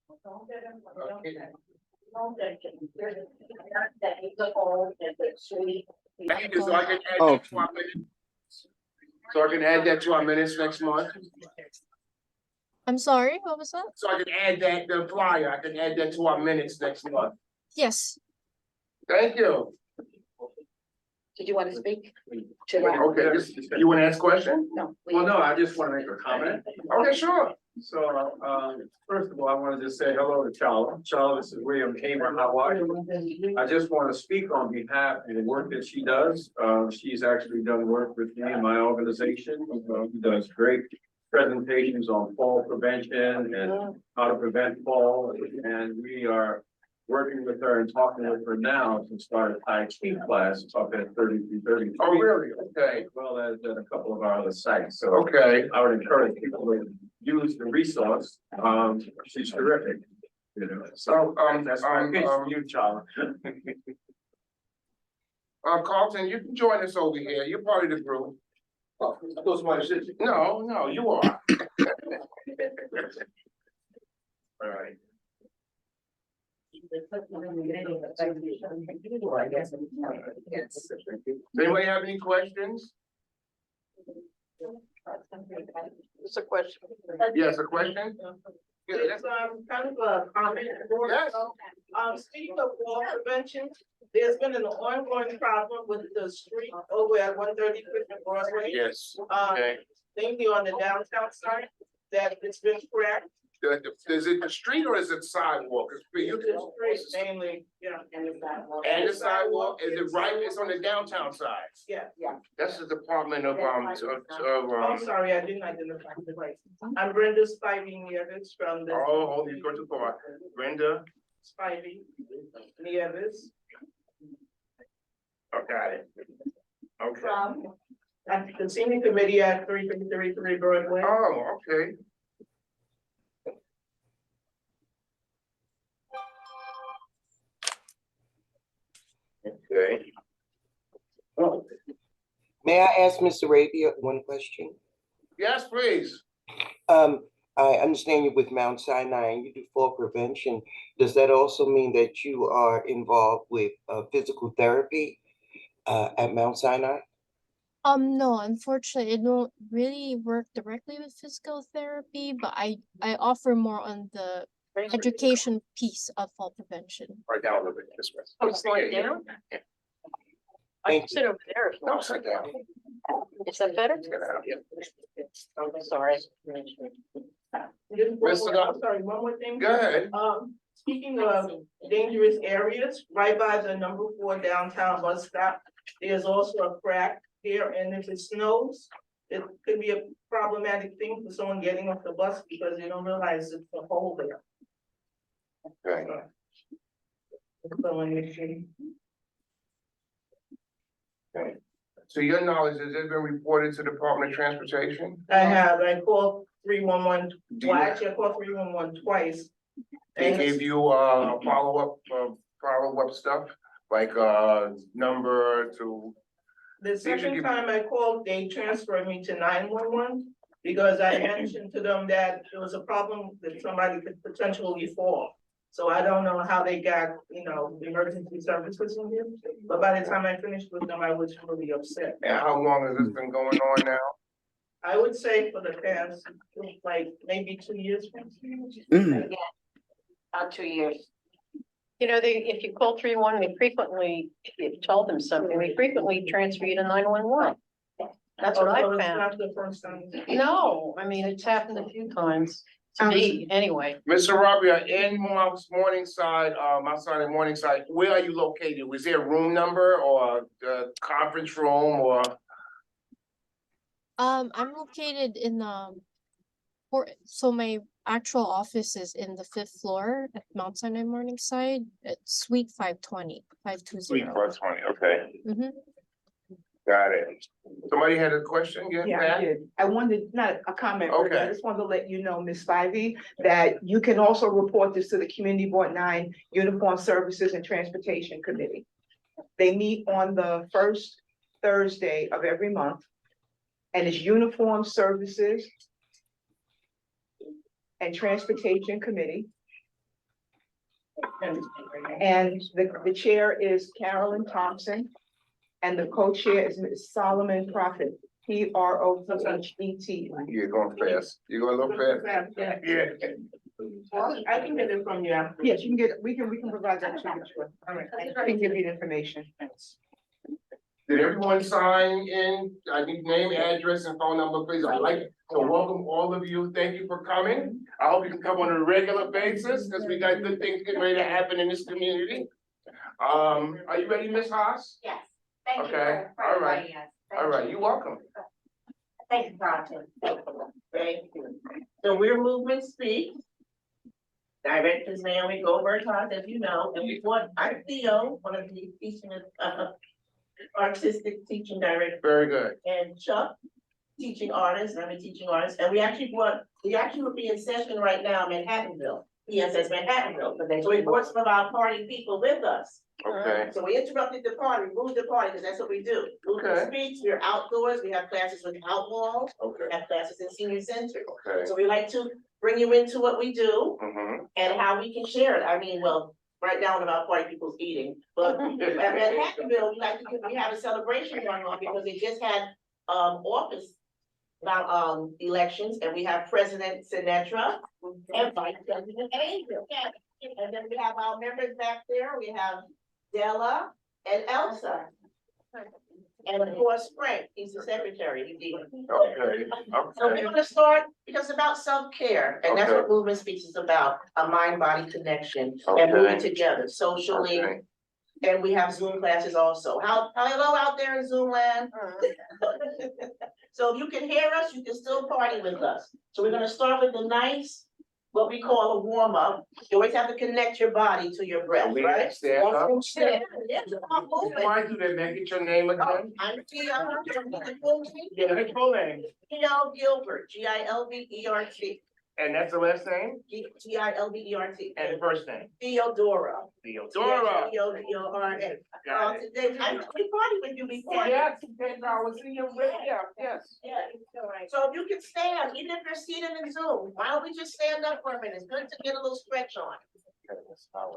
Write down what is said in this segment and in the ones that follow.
Thank you. So I can add that to our minutes. So I can add that to our minutes next month. I'm sorry, what was that? So I can add that, the flyer, I can add that to our minutes next month. Yes. Thank you. Did you want to speak? Okay, you want to ask a question? No. Well, no, I just want to make a comment. Okay, sure. So, first of all, I want to just say hello to Charla. Charla, this is William Hamer. How are you? I just want to speak on behalf of the work that she does. She's actually done work with me and my organization. She does great presentations on fall prevention and how to prevent fall. And we are working with her and talking with her now to start a Tai Chi class up at 3330. Oh, really? Okay. As well as at a couple of our other sites. So Okay. I would encourage people to use the resource. She's terrific. You know, so that's my pitch for you, Charlie. Carlton, you can join us over here. You're part of the group. Oh, those my decision. No, you are. All right. Anybody have any questions? It's a question. Yes, a question? It's kind of a comment. Yes. Speaking of fall prevention, there's been an ongoing problem with the street over at 135th and Broadway. Yes. Um, Okay. Mainly on the downtown side, that it's been cracked. Is it the street or is it sidewalk? It's for you. It's mainly, yeah. And the sidewalk, is it right? It's on the downtown side. Yeah. That's the Department of, I'm sorry, I didn't identify the place. I'm Brenda Spivey Nieves from the. oh, you go too far. Brenda, Spivey Nieves. oh, got it. Okay. From, at the senior committee at 3333 Broadway. Oh, okay. Okay. May I ask Mr. Arabia one question? Yes, please. I understand you're with Mount Sinai and you do fall prevention. Does that also mean that you are involved with physical therapy at Mount Sinai? No, unfortunately, I don't really work directly with physical therapy, but I offer more on the education piece of fall prevention. Right down a little bit this way. Oh, slow it down? I Thank can sit over there. if you No, want. sit down. Is that better? Get out. I'm sorry. I'm sorry, one more thing. Go ahead. Speaking of dangerous areas, right by the number 4 downtown bus stop, there's also a crack there, and if it snows, it could be a problematic thing for someone getting off the bus because they don't realize it's a hole there. Okay. Okay. So your knowledge, has it been reported to the Department of Transportation? I called 311, Do you- well, actually, I called 311 twice. They And gave you follow-up stuff, like number to, the second time I called, they transferred me to 911 because I mentioned to them that there was a problem that somebody could potentially fall. So I don't know how they got, emergency services in here, but by the time I finished with them, I was really upset. and how long has this been going on now? I would say for the past, like, maybe 2 years. About 2 years. You know, if you call 311, we frequently, if you told them something, we frequently transfer you to 911. That's what I Although it's found. not the first time. No, I mean, it's happened a few times to me, anyway. Mr. Rabia, in Morningside, outside of Morningside, where are you located? Was there a room number or the conference room or? I'm located in so my actual office is in the 5th floor at Mount Sinai Morningside at Suite 520. Suite 520, okay. Mm-hmm. Got it. Somebody had a question? Yeah, I did. I wanted, not a comment, but Okay. I just wanted to let you know, Ms. Spivey, that you can also report this to the Community Board 9 Uniform Services and Transportation Committee. They meet on the first Thursday of every month. And it's Uniform Services and Transportation Committee. And the chair is Carolyn Thompson. And the co-chair is Ms. Solomon Prophet, Prophet. You're going fast. You're going a little fast. Yeah. Yeah. Well, I can get it from you after. Yes, you can get, we can provide that to you. Sure. All right. I can give you the information. Did everyone sign in? I need name, address, and phone number, please. I'd like to welcome all of you. Thank you for coming. I hope you can come on a regular basis, because we got good things getting ready to happen in this community. Are you ready, Ms. Haas? Yes, thank you Okay, for all right, inviting us. Thank All right, you. you're welcome. Thank you, Carlton. Thank you. So we're Movement Speak. Directors Naomi Goldberg, as you know, and we want, I'm Theo, one of the teaching, artistic teaching director, Very good. and Chuck, teaching artist, I'm a teaching artist, and we actually will be in session right now in Manhattanville. PSS Manhattanville, so we brought some of our party people with us. Okay, So we interrupted the party, moved the party, because that's what we do. Movement Okay. Speaks, we're outdoors, we have classes without walls, okay, we have classes in senior center. okay. So we like to bring you into what we do Mhm. and how we can share it. I mean, well, right now, about party people's eating, but at Manhattanville, we have a celebration going on because they just had, office elections, and we have President Sinatra and Vice President Angel. And then we have our members back there, we have Della and Elsa. And of course, Frank, he's the secretary. Okay, So we're gonna start, because it's about self-care, and that's what Okay. Movement Speaks is about, a mind-body connection and moving Okay. together socially. Okay. And we have Zoom classes also. Hello out there in Zoom land? So if you can hear us, you can still party with us. So we're gonna start with the nice, what we call a warm-up. You always have to connect your body to your breath, We right? stand up. Stand. Yeah, come on, move it. Why do they make it your name again? I'm Tia. Yeah, that's full name. Theo Gilbert, Gilbert. And that's the last name Gilbert. and the first name? Theodora. Theodora. Theodora. Got it. Today, I we party with you before. Yes, I was in your radio, yes. Yeah, so if you can stand, even if you're seated in Zoom, why don't we just stand up for a minute? It's good to get a little stretch on.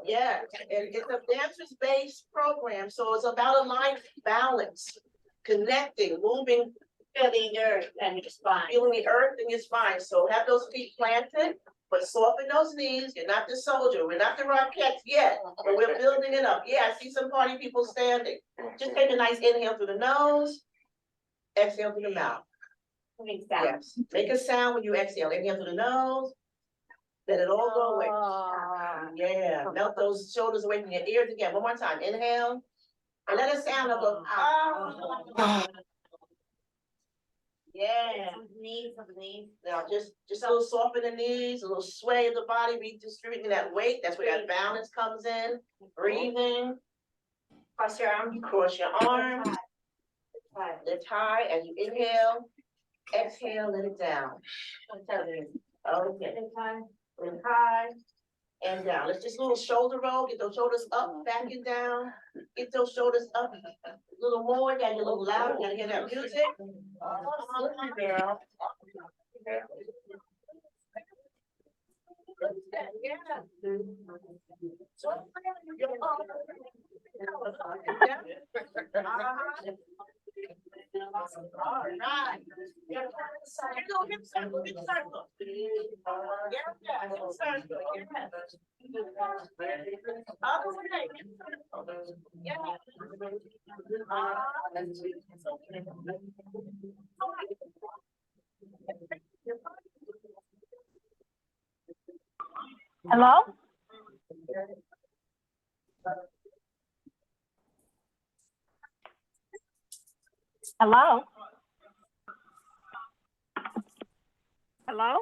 Yeah, and it's a dancers-based program, so it's about a life balance, connecting, moving, Feeling the earth and your spine. feeling the earth in your spine. So have those feet planted, but soften those knees. You're not the soldier, we're not the Rockettes yet, but we're building it up. Yeah, I see some party people standing. Just take a nice inhale through the nose, exhale through the mouth. Moving sound. Yes, make a sound when you exhale. Inhale through the nose. Let it all go away. Yeah, melt those shoulders away from your ears again. One more time. Inhale. And let it sound of a ah. Yeah. Knees. Now just a little soften the knees, a little sway of the body, redistributing that weight. That's where that balance comes in. Breathing. Cross your arms. Cross your arms. Lift high as you inhale. Exhale, let it down. Okay. Lift high and down. Let's just a little shoulder roll. Get those shoulders up, back and down. Get those shoulders up a little more. Gotta get a little louder. Gotta hear that music. Listen, girl. All right. Here you go, hip circle, hip circle. Yeah, hip circle, yeah. Other way, hip circle. Yeah. Hello? Hello? Hello?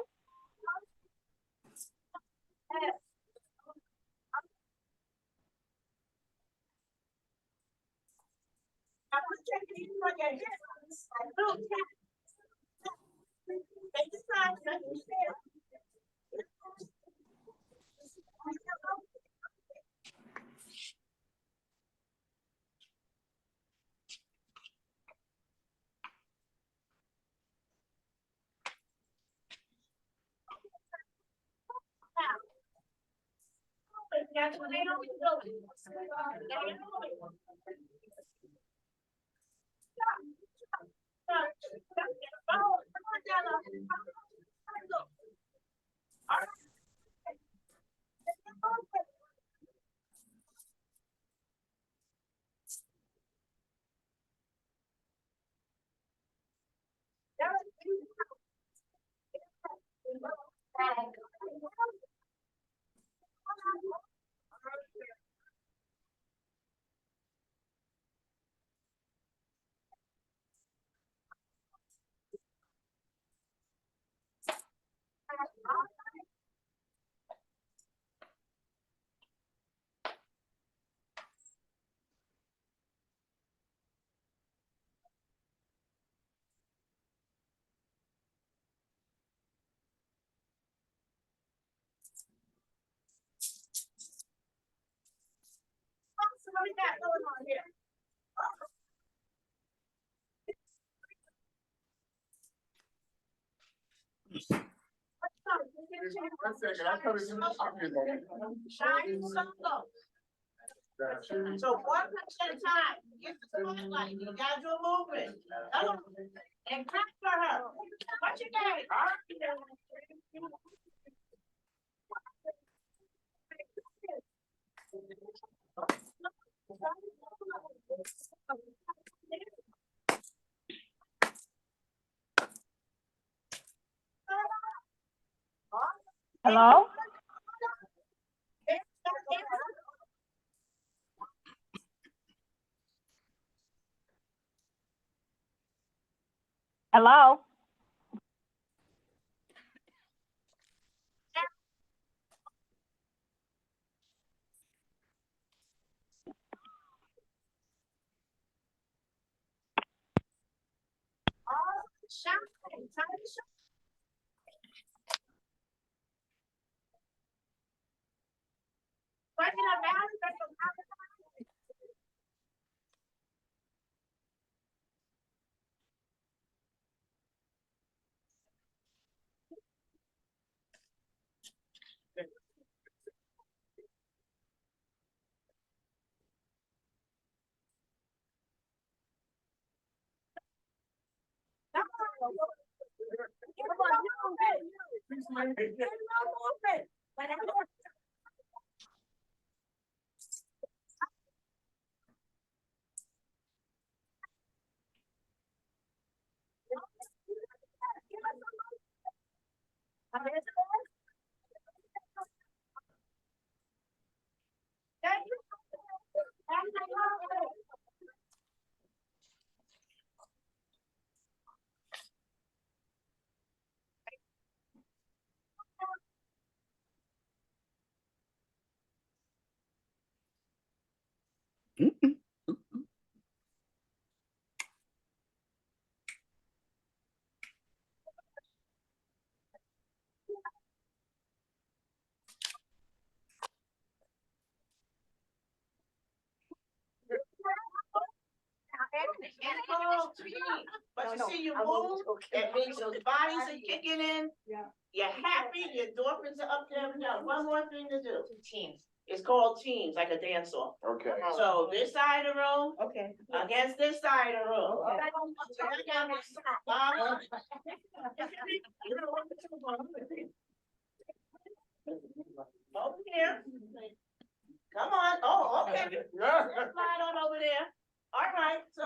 What we got going on here? One second, I'm coming to the office. Shine solo. So 1% time, get the spotlight, you gotta do a movement. Hello. And clap for her. What's your name? Hello? Hello? But you see, you move, that means those bodies are kicking in. Yeah. You're happy, your endorphins are up there. We got one more thing to do. Teams. It's called teams, like a dance off. Okay. So this side of the room Okay. against this side of the room. Okay. Over here. Come on. Oh, okay. Slide on over there. All right, so.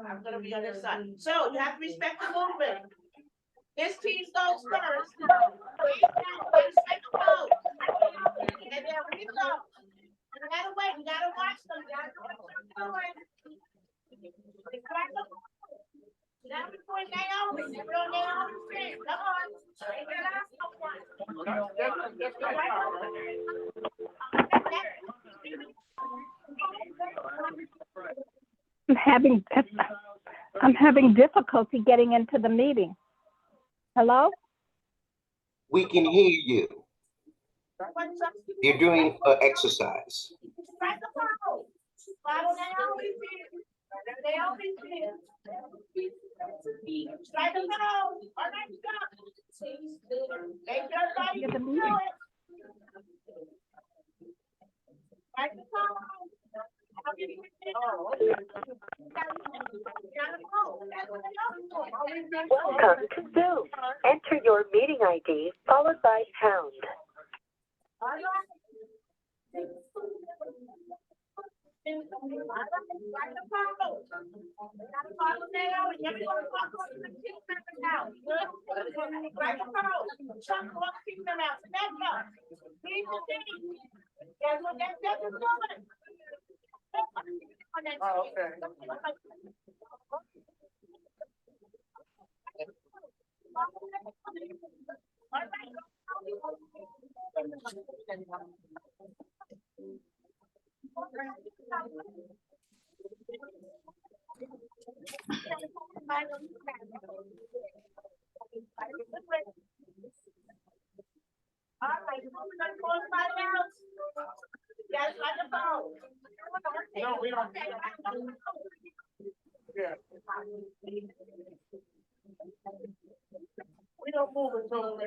I'm gonna be on this side. So you have to respect the movement. This team goes first. And then we go. You gotta wait, you gotta watch them. You gotta watch them doing. You gotta be doing Naomi. You're on Naomi's team. Come on. I'm having difficulty getting into the meeting. Hello? We can hear you. You're doing exercise. They always did. Strike a pose. All right, stop. Make everybody Get the do meeting. it. Strike a pose. I'll give you a minute. Welcome to Zoom. Enter your meeting ID followed by pound. All right. Strike a pose. We gotta follow now, and everyone follow the team members now. Strike a pose. Chuck off team members out. Stand up. Leave the team. Guess what that is doing? Oh, okay. All right, we're gonna call somebody else. Yes, like a phone. No, we don't. Yeah. We don't move until.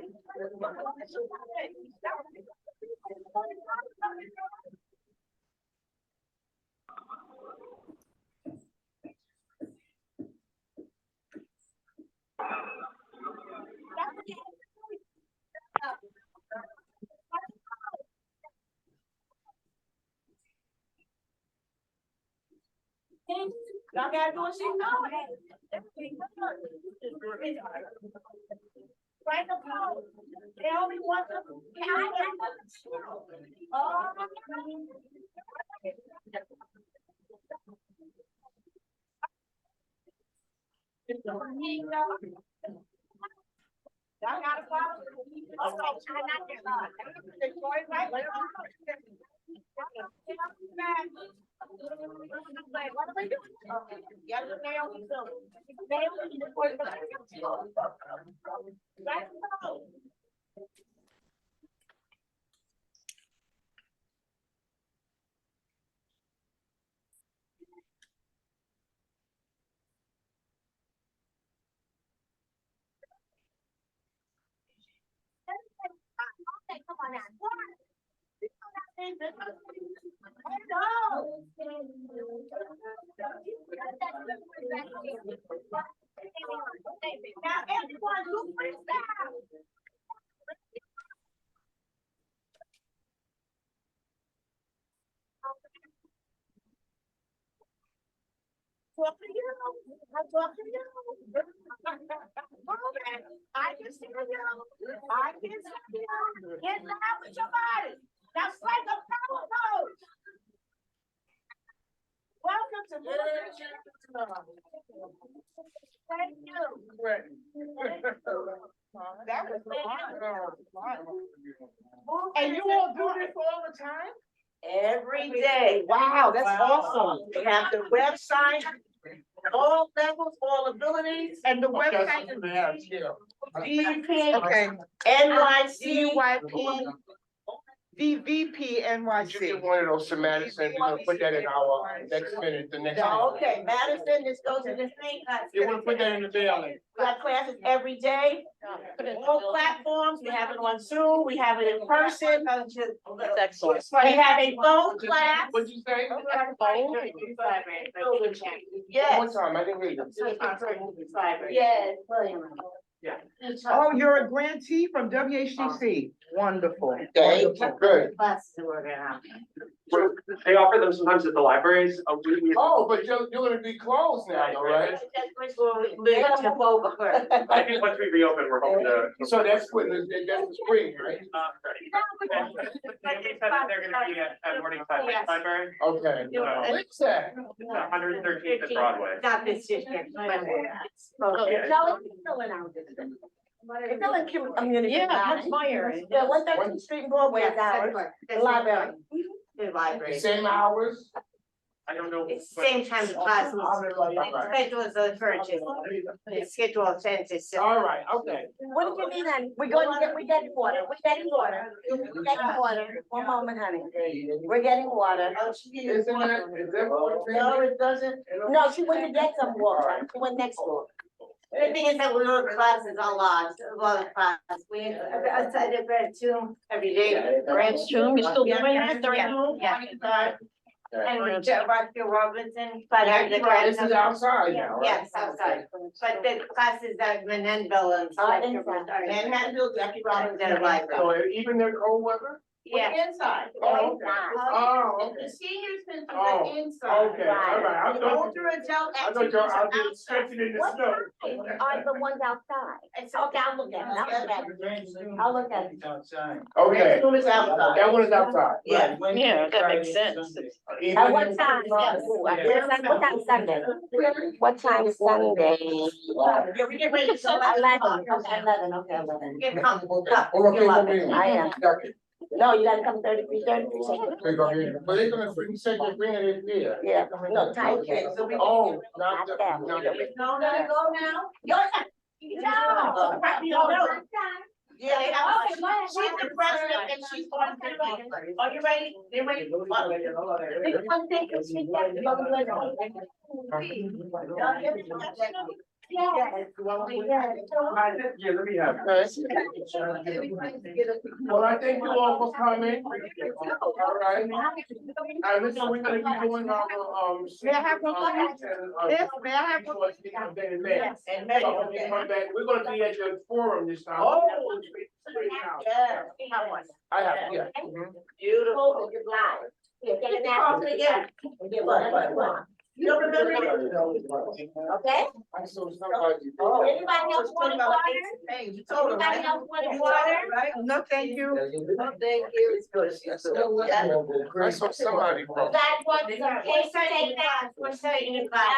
Y'all gotta do what she know. Right the phone. They only want to. Oh. Y'all gotta follow. Oh, try not to. Right. What am I doing? Yeah, the nail is so. Nail is the point. Right. Come on now. Now everyone do freestyle. Talk to you. I talk to you. Okay. I can see you. I can see you. Get loud with your body. That's like a power pose. Welcome to Thank you. That was fun. And you all do this all the time? Every day. Wow, that's awesome. They have the website, all levels, all abilities, And the website is DP, okay, NYC. DYP, DVP You NYC. get one of those to Madison, we're gonna put that in our next minute, the next. No, okay, Madison, this goes to the thing. You wanna put that in the mailing? We got classes every day, all platforms, we have it on Zoom, we have it in person. That's excellent. We have a phone class. What'd you say? Yes. One time, I didn't hear you. Yes. Oh, you're a grantee from WHTC. Wonderful. Wonderful, good. They offer them sometimes at the libraries. Oh, but you're gonna be closed now, all right? I think once we reopen, we're hoping to. So that's what, that's the spring, right? They said that they're gonna be at Morningside Yes. Library, Okay. What's that? 113th and Broadway. Not this year. It's still in community. Yeah, knowledge. that's my area. Yeah, 113th Street and Broadway is ours. The library. The The library. same hours? I don't know. It's the same time the classes. Schedule is the purchase. The schedule census. All right, okay. What do you mean then? We're getting water. We're getting water. We're getting water. One moment, honey. We're getting water. Is that what No, it doesn't. No, she went to get some water. She went next door. The thing is that we go to classes a lot of classes. We, outside of grad two every day. Grant's tomb, you still doing that during? Yeah. And we Rockville Robinson, but This is outside now, right? Yes, outside. But the classes at Manhattanville and. Manhattanville, Jackie Robinson at library. So even in cold weather? Yeah. Inside. Oh, okay. Oh, okay. The senior center Oh, is inside. Okay, all right. I The thought older adult I thought y'all out there activities stretching in the What snow. are the ones outside? Okay, I'll look at it. I'll look at it. Okay, Next room is outside. that one is outside. Yeah. Yeah, that makes sense. Even- At what time? What time Sunday? What time Sunday? Yeah, we get ready to sell. 11, okay, 11, okay, 11. Get comfortable. Oh, okay, no, wait. I am. Okay. No, you gotta come 33. They go here. But they're gonna bring, say they're bringing it here. Yeah, no, time. So we. Oh, not Not that, that. not that. No, no, go now. Yeah, they have. She's the president and she's on the. Are you ready? They're ready. Yeah, let me have. Well, I thank you all for coming. All right. And listen, we're gonna be doing our, May I have one comment? Yes, may I have one? Yes, and maybe. So when we come back, we're gonna be at your forum this time. Oh. Yeah. I have, yeah. Mhm. Beautiful. Here, take a nap. What? You don't remember it? Okay? I saw somebody. Anybody else want water? Hey, you told them. Anybody else want water? Right? No, thank you. No, thank you. It's good. I saw somebody. That was the case, take that, we're starting in class,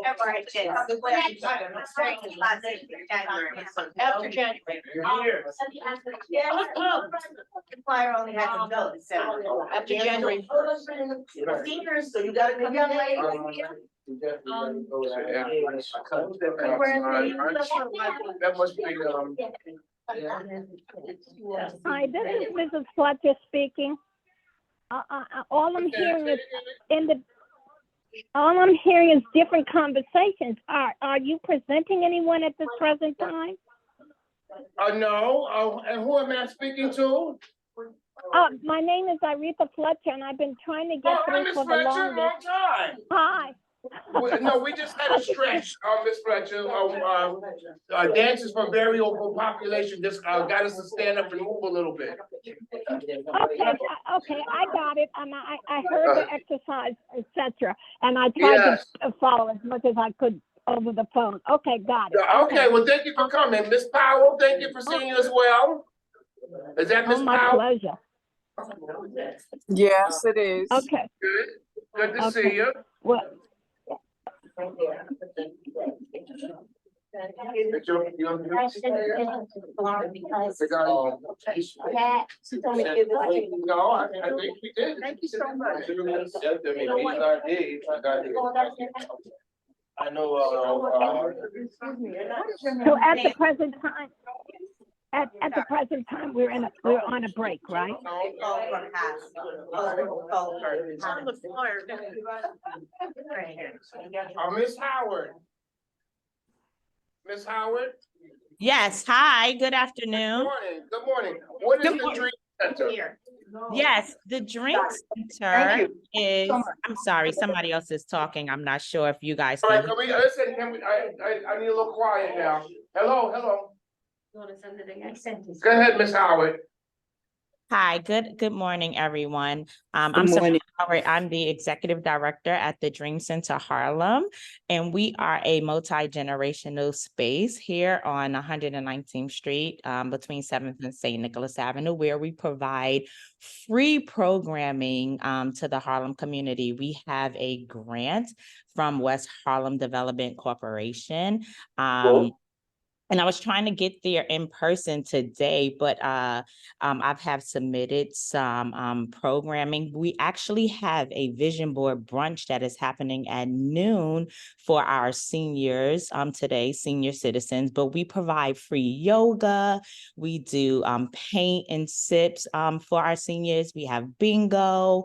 February 5th. We're starting in class in January. After January. Yeah, the choir only has to go to 7. After January. Seniors, so you gotta come in. That must be, Hi, this is Mrs. Fletcher speaking. All I'm hearing is all I'm hearing is different conversations. Are you presenting anyone at this present time? no, and who am I speaking to? My name is Aretha Fletcher, and I've been trying to get Oh, hi, through Miss for the Fletcher, longest. long time. Hi. No, we just had a stretch, Miss Fletcher, dances for variable population, just, got us to stand up and move a little bit. Okay, I got it, and I heard the exercise, etc., and I tried Yes. to follow as much as I could over the phone. Okay, got it. Okay, well, thank you for coming. Miss Powell, thank you for seeing you as well. Is that Miss Oh, my Powell? pleasure. Yes, it is. Okay, Good to see Okay. you. well, No, I think we did. Thank you so much. I know, so at the present time, at the present time, we're on a break, right? Miss Howard. Miss Howard, Yes, hi, good good afternoon. morning, good morning. What is Good the morning. Dream Center? Yes, the drink center is, I'm sorry, somebody else is talking. I'm not sure if you guys All right, can. can we, listen, I need a little quiet now. Hello. Go ahead, Miss Howard. Hi, good morning, everyone. I'm Good Samantha morning. Howard. I'm the executive director at the Dream Center Harlem, and we are a multi-generational space here on 119th Street, between 7th and St. Nicholas Avenue, where we provide free programming to the Harlem community. We have a grant from West Harlem Development Corporation. And I was trying to get there in person today, but I've have submitted some programming. We actually have a vision board brunch that is happening at noon for our seniors today, senior citizens, but we provide free yoga. We do paint and sips for our seniors. We have bingo.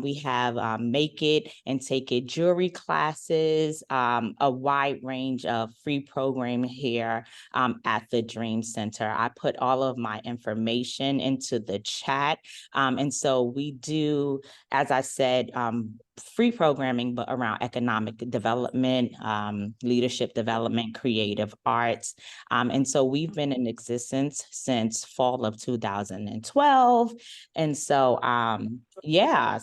We have make it and take it jewelry classes, a wide range of free programming here at the Dream Center. I put all of my information into the chat. And so we do, as I said, free programming, but around economic development, leadership development, creative arts. And so we've been in existence since fall of 2012. And so, yeah,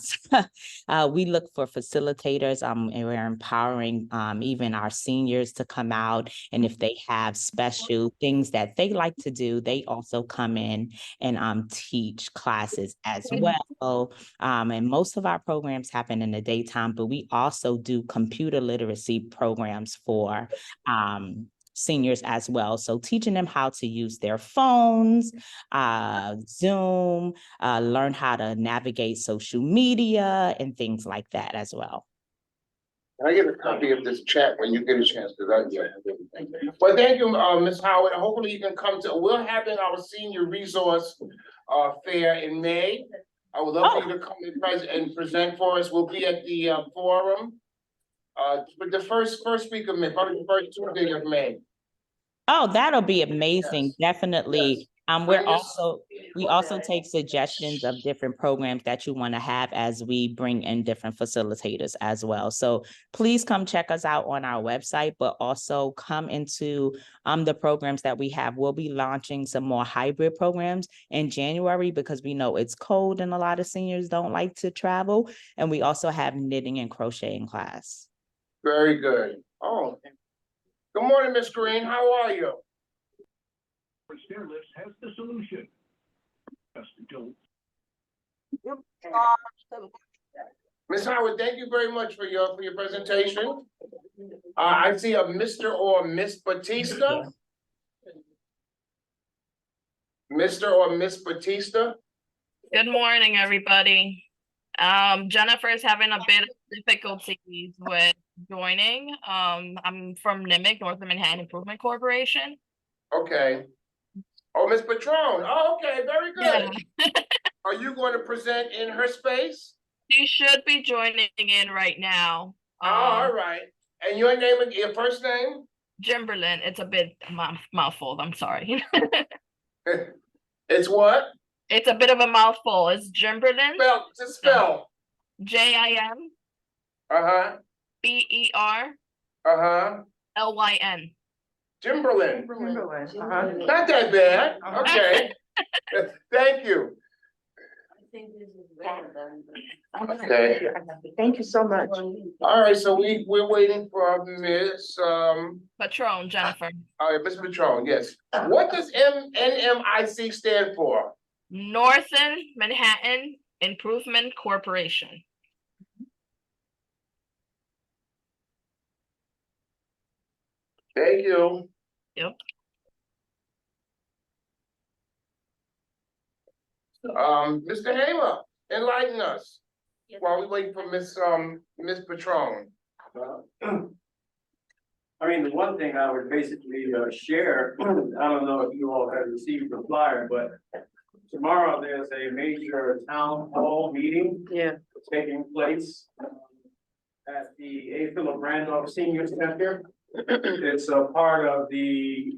we look for facilitators and we're empowering even our seniors to come out. And if they have special things that they like to do, they also come in and teach classes as well. And most of our programs happen in the daytime, but we also do computer literacy programs for seniors as well. So teaching them how to use their phones, Zoom, learn how to navigate social media and things like that as well. Can I get a copy of this chat when you get a chance? Because I have everything. Well, thank you, Ms. Howard. Hopefully you can come to, we're having our senior resource fair in May. I would love for you to come and present for us. We'll be at the forum for the first week of May, probably the first Tuesday of May. Oh, that'll be amazing. Yes. Definitely. Yes. We also take suggestions of different programs that you want to have as we bring in different facilitators as well. So please come check us out on our website, but also come into the programs that we have. We'll be launching some more hybrid programs in January because we know it's cold and a lot of seniors don't like to travel. And we also have knitting and crocheting class. Very good. Oh, good morning, Miss Green. How are you? Stairlifts has the solution. Just don't. Ms. Howard, thank you very much for your presentation. I see a Mr. or Miss Batista. Mr. or Miss Batista. Good morning, everybody. Jennifer is having a bit of difficulties with joining. I'm from NIMIC, North Manhattan Improvement Corporation. Okay. Oh, Ms. Patron. Oh, okay, very good. Yeah. Are you going to present in her space? She should be joining in right now. All right. And your name, your first name? Jimberlin. It's a bit mouthful. I'm sorry. It's what? It's a bit of a mouthful. It's Jimberlin. Spell. Jim. BER. LYN. Jimberlin. Not that bad. Okay. Thank you. Okay. Thank you so much. All right, so we're waiting for Miss Patron, Jennifer. All right, Miss Patron, yes. What does NMIC stand for? Northern Manhattan Improvement Corporation. Thank you. Yep. Mr. Hamer, enlighten us while we wait for Miss Patron. I mean, the one thing I would basically share, I don't know if you all have received the flyer, but tomorrow there's a major town hall meeting taking place at the A. Philip Randolph Senior Center. It's a part of the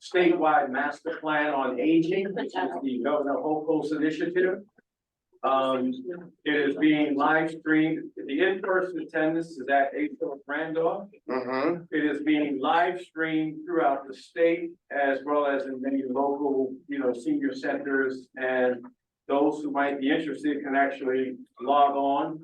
statewide master plan on aging, which is the Governor Hochul's initiative. It is being live streamed. The in-person attendance is at A. Philip Randolph. It is being live streamed throughout the state, as well as in many local, senior centers, and those who might be interested can actually log on.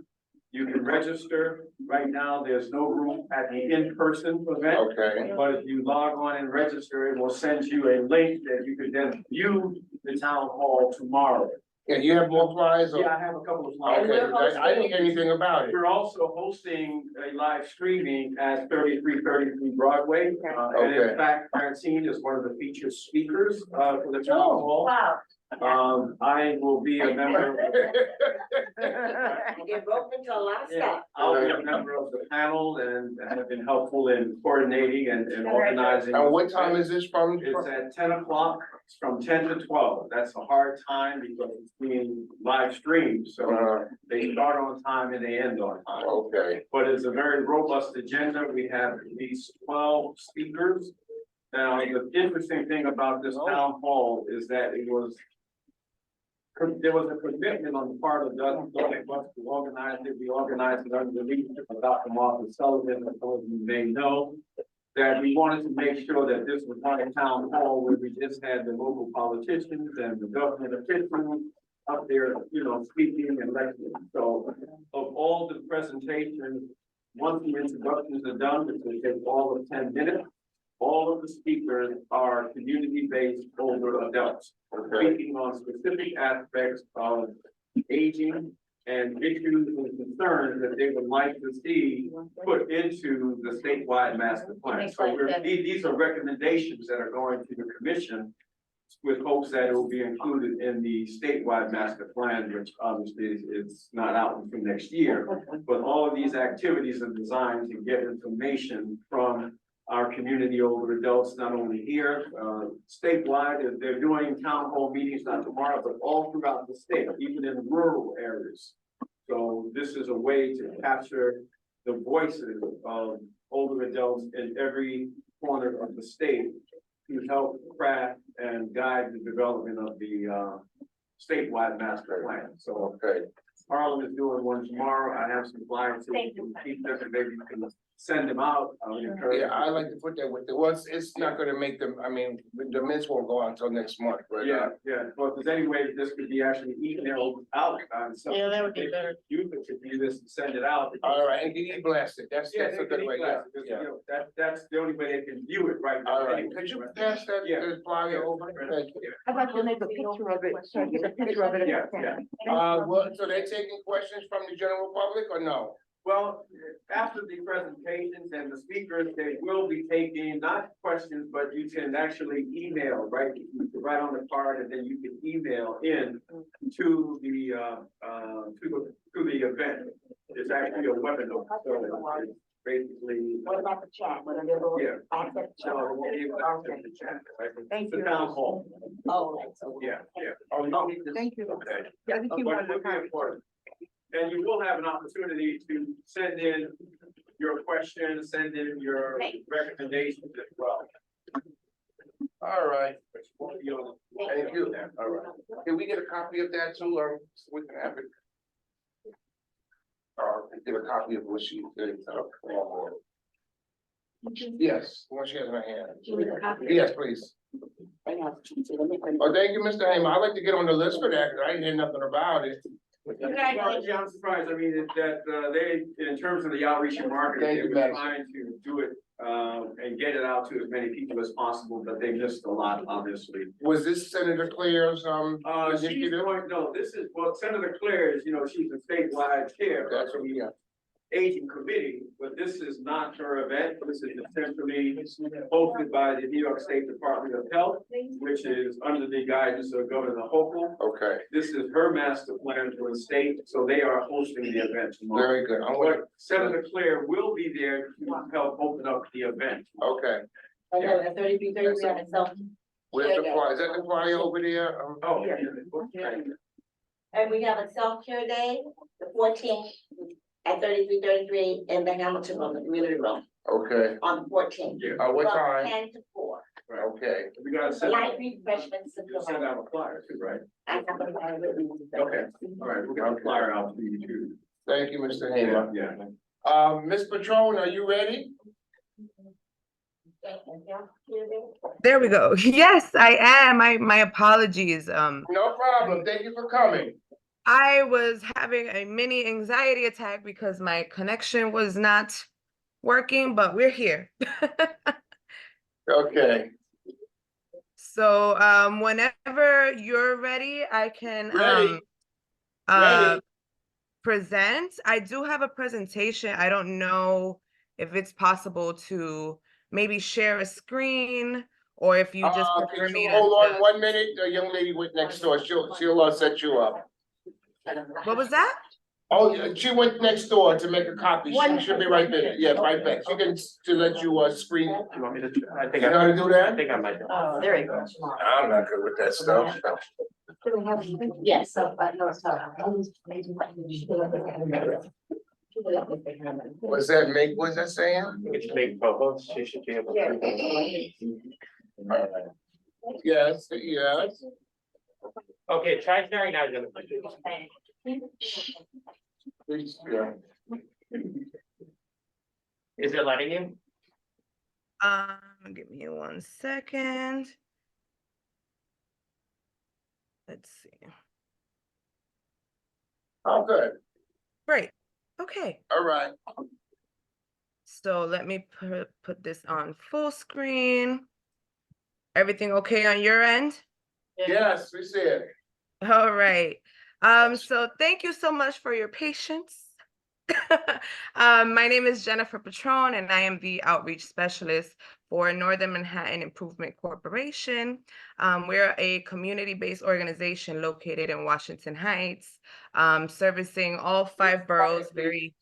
You can register. Right now, there's no room at the in-person event. Okay. But if you log on and register, it will send you a link that you can then view the town hall tomorrow. Yeah, you have more flyers or? Yeah, I have a couple of flyers. Okay, I didn't hear anything about it. We're also hosting a live streaming at 3333 Broadway. And Okay. in fact, Francine is one of the featured speakers, for the town hall. Wow. I will be a member. Get roped into a lot of Yeah, stuff. I'll be a member of the panel and have been helpful in coordinating and organizing. And what time is this from? It's at 10 o'clock, it's from 10 to 12. That's a hard time because it's being live streamed, so they start on time and they end on time. Okay, But it's a very robust agenda. We have at least 12 speakers. Now, the interesting thing about this town hall is that there was a commitment on the part of Dr. Buck to organize it. We organized it under the leadership of Dr. Martha Sullivan, as some of you may know, that we wanted to make sure that this was not a town hall where we just had the local politicians and the government officials up there, speaking and lecturing. So of all the presentations, once the introductions are done, which will take all of 10 minutes, all of the speakers are community-based older adults, speaking on specific aspects of aging and issues and concerns that they would like to see put into the statewide master plan. So these are recommendations that are going to the commission with hopes that it will be included in the statewide master plan, which obviously is not out until next year. But all of these activities are designed to get information from our community older adults, not only here, statewide. They're doing town hall meetings, not tomorrow, but all throughout the state, even in rural areas. So this is a way to capture the voices of older adults in every corner of the state to help craft and guide the development of the statewide master plan. So Harlem is doing one tomorrow. I have some flyers to keep them, and maybe you can send them out. yeah, I like to put that with the, well, it's not gonna make them, I mean, the minutes won't go out until next month, but. Yeah. Well, if there's any way that this could be actually emailed out on something. Yeah, that would be better. You could do this and send it out. All right, and get e-blasted, that's Yeah, a good way, yeah. That's the only way they can view it right now. All right, anyway. could you pass that, Yeah. the flyer over? Thank you. I'd like to make a picture of it, so I get a picture of it. Yeah, yeah. Well, so they're taking questions from the general public or no? Well, after the presentations and the speakers, they will be taking not questions, but you can actually email, right? You can write on the card and then you can email in to the event. It's actually a webinar. So it's basically. What about the chat? What are they able to Yeah. access the chat? So we'll be able to access the chat, right? Thank The you. town hall. Oh, that's. Yeah. Oh, you need this? Thank you. Okay. I think you But wanted it will to be comment. important. And you will have an opportunity to send in your questions, send in your recommendations as well. All right, Won't be on- thank you, all right. Can we get a copy of that too, or so we can have it? Or get a copy of what she did. Yes, what she has in her hand. Yes, please. Oh, thank you, Mr. Hamer. I'd like to get on the list for that, because I didn't hear nothing about it. Yeah, I'm surprised. I mean, they, in terms of the outreach and marketing, Thank they you, were Madison. trying to do it, and get it out to as many people as possible, but they missed a lot, obviously. Was this Senator Claire's, She's initiative? going, no, this is, well, Senator Claire is, she's a statewide chair. That's what we got. Aging Committee, but this is not her event. This is essentially hosted by the New York State Department of Health, which is under the guidance of Governor Hochul. Okay, This is her master plan for the state, so they are hosting the event tomorrow. very good. I'm gonna, But Senator Claire will be there to help open up the event. okay. I know, at 33 on itself. Where's the flyer? Is that the flyer over there? Oh, Yeah. And we have a self-care day, the 14th, at 3333 in the Hamilton Room, the community room, Okay, on the 14th. Yeah. what From time? 10 to 4. Okay, We gotta send out, Light refreshments. you'll send out a flyer too, right? I have a flyer with me. Okay, all right, we'll get a flyer out to you too. thank you, Mr. Hamer. Yeah. Ms. Patron, are you ready? There we go. Yes, I am. My apologies. No problem. Thank you for coming. I was having a mini anxiety attack because my connection was not working, but we're here. Okay. So whenever you're ready, I can Ready. uh present. I do have a presentation. I don't know if it's possible to maybe share a screen or if you just prefer Could me you to. hold on 1 minute? The young lady went next door. She'll set you up. What was that? Oh, yeah, she went next door to make a copy. She should be right there. Yeah, right back. She can to let you screen. You want me to, I think You know how to do that? I think I might. Oh, there you go. I'm not good with that stuff. Yes. What's that make, what's that saying? It's make photos, she should be able to. Yes, yes. Okay, try sharing now, Jennifer. Please, yeah. Is it letting you? Give me 1 second. Let's see. Oh, good. Great. Okay. All right. So let me put this on full screen. Everything okay on your end? Yes, we see it. All right. So thank you so much for your patience. My name is Jennifer Patron, and I am the outreach specialist for Northern Manhattan Improvement Corporation. We're a community-based organization located in Washington Heights, servicing all 5 boroughs very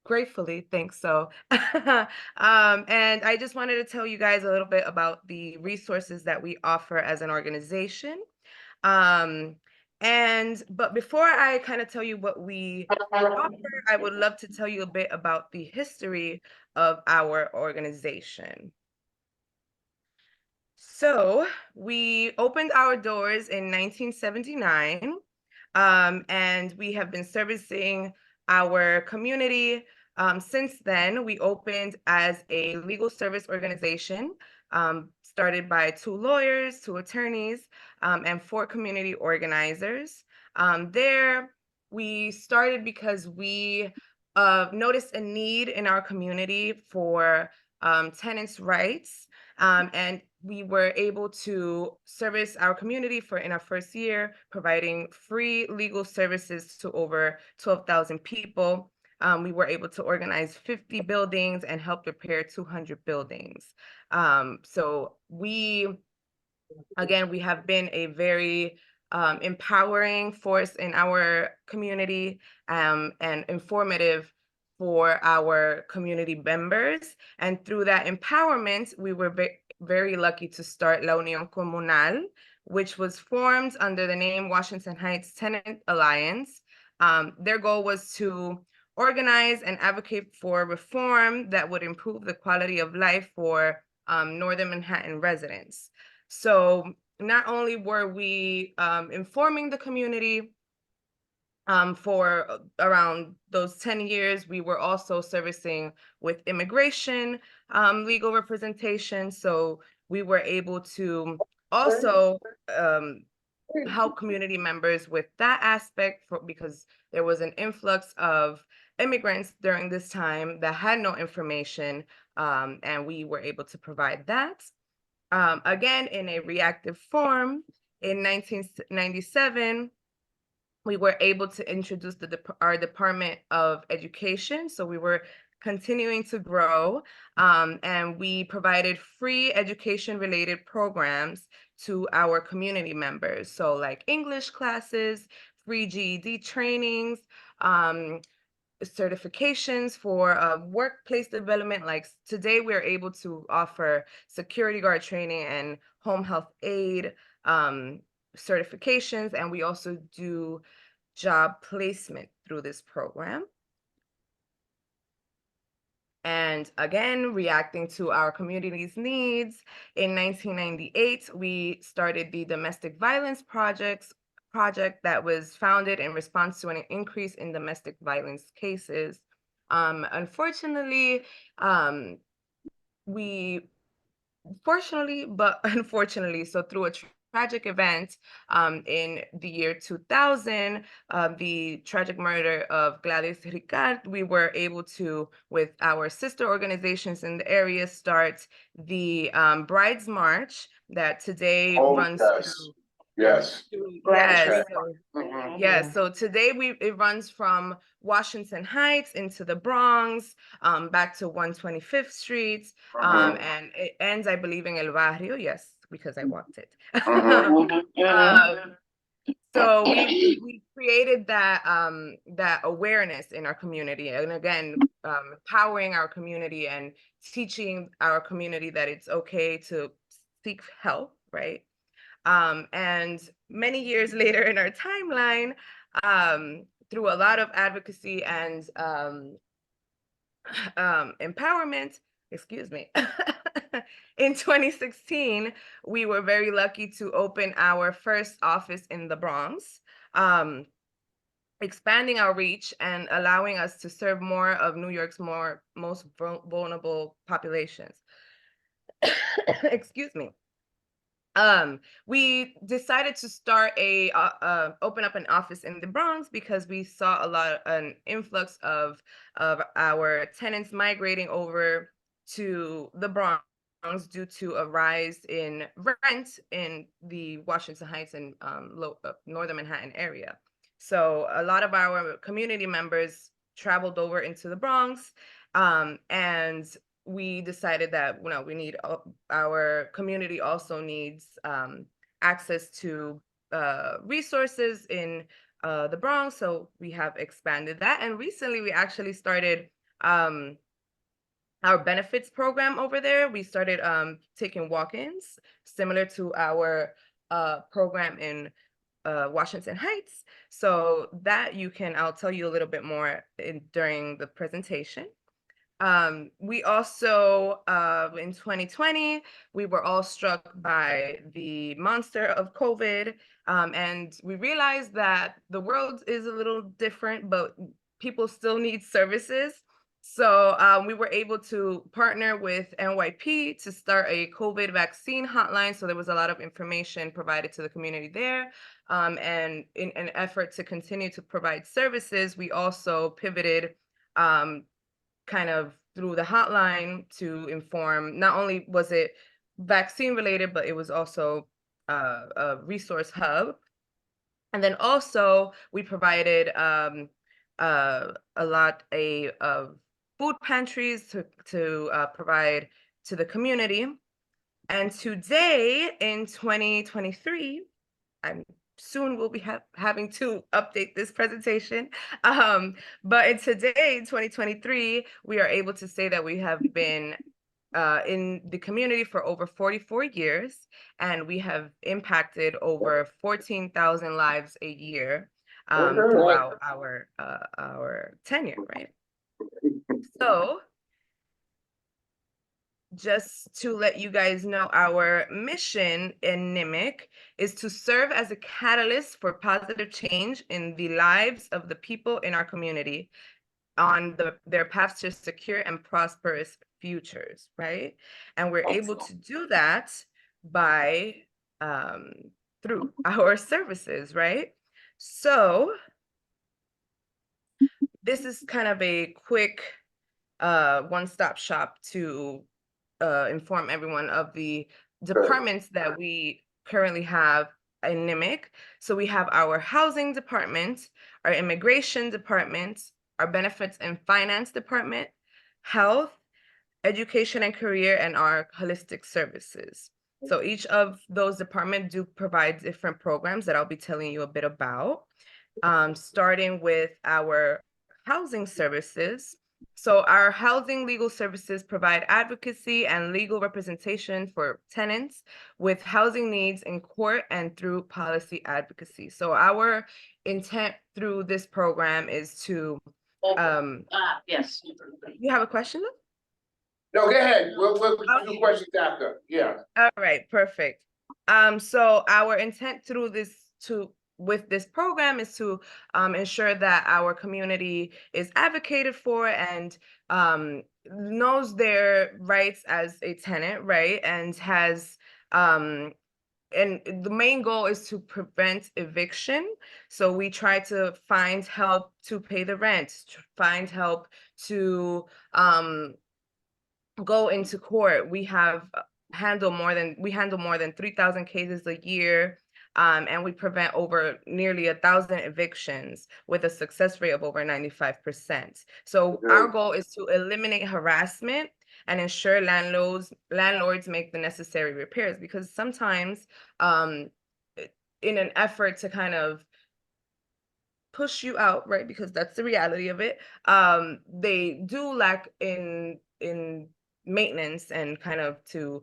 gratefully, thanks. So, and I just wanted to tell you guys a little bit about the resources that we offer as an organization. But before I kind of tell you what we offer, I would love to tell you a bit about the history of our organization. So we opened our doors in 1979, and we have been servicing our community since then. We opened as a legal service organization, started by 2 lawyers, 2 attorneys, and 4 community organizers. There, we started because we noticed a need in our community for tenants' rights, and we were able to service our community in our first year, providing free legal services to over 12,000 people. We were able to organize 50 buildings and help repair 200 buildings. So we have been a very empowering force in our community, and informative for our community members. And through that empowerment, we were very lucky to start La Unión Comunal, which was formed under the name Washington Heights Tenant Alliance. Their goal was to organize and advocate for reform that would improve the quality of life for Northern Manhattan residents. So not only were we informing the community for around those 10 years, we were also servicing with immigration legal representation. So we were able to also help community members with that aspect, because there was an influx of immigrants during this time that had no information, and we were able to provide that. Again, in a reactive form, in 1997, we were able to introduce our Department of Education. So we were continuing to grow, and we provided free education-related programs to our community members. So like English classes, free GED trainings, certifications for workplace development. Like today, we're able to offer security guard training and home health aid certifications, and we also do job placement through this program. And again, reacting to our community's needs, in 1998, we started the Domestic Violence Project that was founded in response to an increase in domestic violence cases. Unfortunately, so through a tragic event in the year 2000, the tragic murder of Gladys Ricard, we were able to, with our sister organizations in the area, start the Brides March that today runs through. Yes. Yes. Mhm. Yes, so today it runs from Washington Heights into the Bronx, back to 125th Street, and it ends, I believe, in El Barrio. Yes, because I walked it. So we created that that awareness in our community, and again, empowering our community and teaching our community that it's okay to seek help, right? And many years later in our timeline, through a lot of advocacy and empowerment, excuse me, in 2016, we were very lucky to open our first office in the Bronx, expanding our reach and allowing us to serve more of New York's most vulnerable populations. Excuse me. We decided to start open up an office in the Bronx because we saw an influx of our tenants migrating over to the Bronx due to a rise in rent in the Washington Heights and Northern Manhattan area. So a lot of our community members traveled over into the Bronx, and we decided that we need our community also needs access to resources in the Bronx, so we have expanded that. And recently we actually started our benefits program over there. We started taking walk-ins similar to our program in Washington Heights. So that I'll tell you a little bit more during the presentation. We also, in 2020, we were all struck by the monster of COVID, and we realized that the world is a little different, but people still need services. So we were able to partner with NYP to start a COVID vaccine hotline. So there was a lot of information provided to the community there. And in an effort to continue to provide services, we also pivoted kind of through the hotline to inform, not only was it vaccine related, but it was also a resource hub. And then also we provided a lot of food pantries to provide to the community. And today in 2023, soon we'll be having to update this presentation. But today, in 2023, we are able to say that we have been in the community for over 44 years, and we have impacted over 14,000 lives a year throughout our tenure, right? So just to let you guys know, our mission in NIMIC is to serve as a catalyst for positive change in the lives of the people in our community on their paths to secure and prosperous futures, right? And we're able to do that by through our services, right? So this is kind of a quick one-stop shop to inform everyone of the departments that we currently have in NIMIC. So we have our housing department, our immigration department, our benefits and finance department, health, education and career, and our holistic services. So each of those departments do provide different programs that I'll be telling you a bit about, starting with our housing services. So our housing legal services provide advocacy and legal representation for tenants with housing needs in court and through policy advocacy. So our intent through this program is to, Yes. you have a question? No, go ahead. We'll do questions after. Yeah. All right, perfect. So our intent through with this program is to ensure that our community is advocated for and knows their rights as a tenant, right? And has and the main goal is to prevent eviction. So we try to find help to pay the rent, find help to go into court. We have handle more than 3,000 cases a year. And we prevent over nearly 1,000 evictions with a success rate of over 95%. So our goal is to eliminate harassment and ensure landlords make the necessary repairs, because sometimes in an effort to kind of push you out, right, because that's the reality of it, they do lack in maintenance and kind of to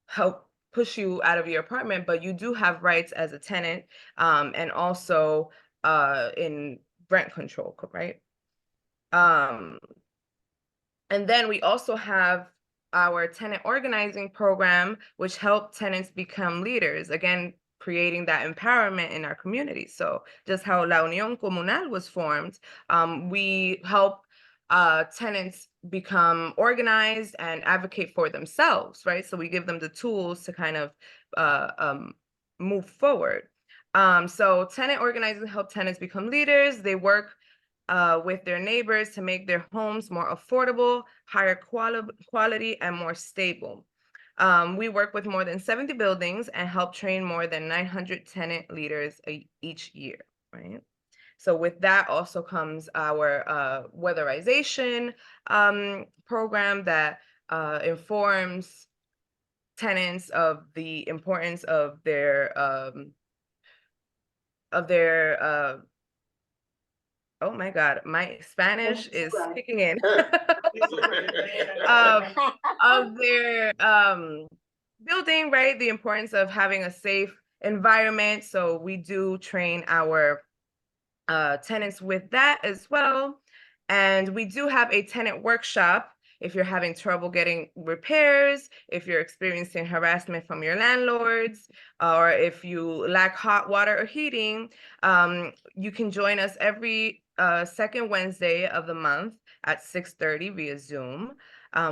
help push you out of your apartment, but you do have rights as a tenant, and also in rent control, right? And then we also have our tenant organizing program, which help tenants become leaders, again, creating that empowerment in our community. So just how La Unión Comunal was formed, we help tenants become organized and advocate for themselves, right? So we give them the tools to kind of move forward. So tenant organizing help tenants become leaders. They work with their neighbors to make their homes more affordable, higher quality, and more stable. We work with more than 70 buildings and help train more than 900 tenant leaders each year, right? So with that also comes our weatherization program that informs tenants of the importance of their oh my God, my Spanish is kicking in. Of their building, right? The importance of having a safe environment. So we do train our tenants with that as well. And we do have a tenant workshop if you're having trouble getting repairs, if you're experiencing harassment from your landlords, or if you lack hot water or heating. You can join us every second Wednesday of the month at 6:30 via Zoom.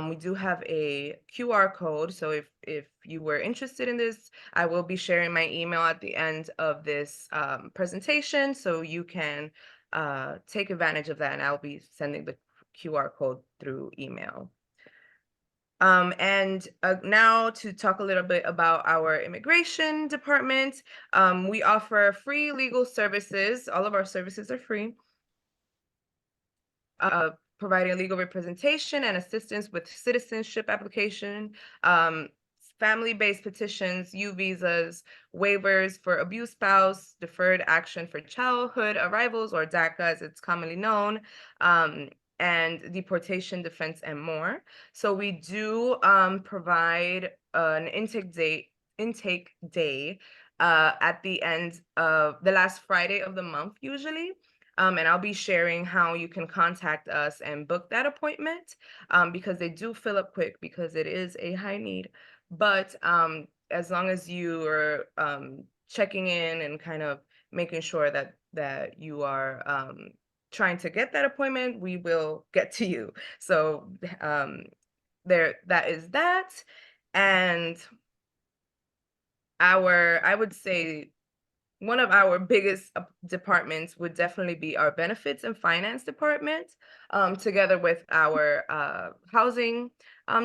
We do have a QR code, so if you were interested in this, I will be sharing my email at the end of this presentation, so you can take advantage of that, and I'll be sending the QR code through email. And now to talk a little bit about our immigration department. We offer free legal services. All of our services are free. Providing legal representation and assistance with citizenship application, family-based petitions, U visas, waivers for abused spouse, deferred action for childhood arrivals, or DACA as it's commonly known, and deportation defense and more. So we do provide an intake day at the end of the last Friday of the month usually. And I'll be sharing how you can contact us and book that appointment, because they do fill up quick because it is a high need. But as long as you are checking in and kind of making sure that you are trying to get that appointment, we will get to you. So that is that. And I would say one of our biggest departments would definitely be our benefits and finance department, together with our housing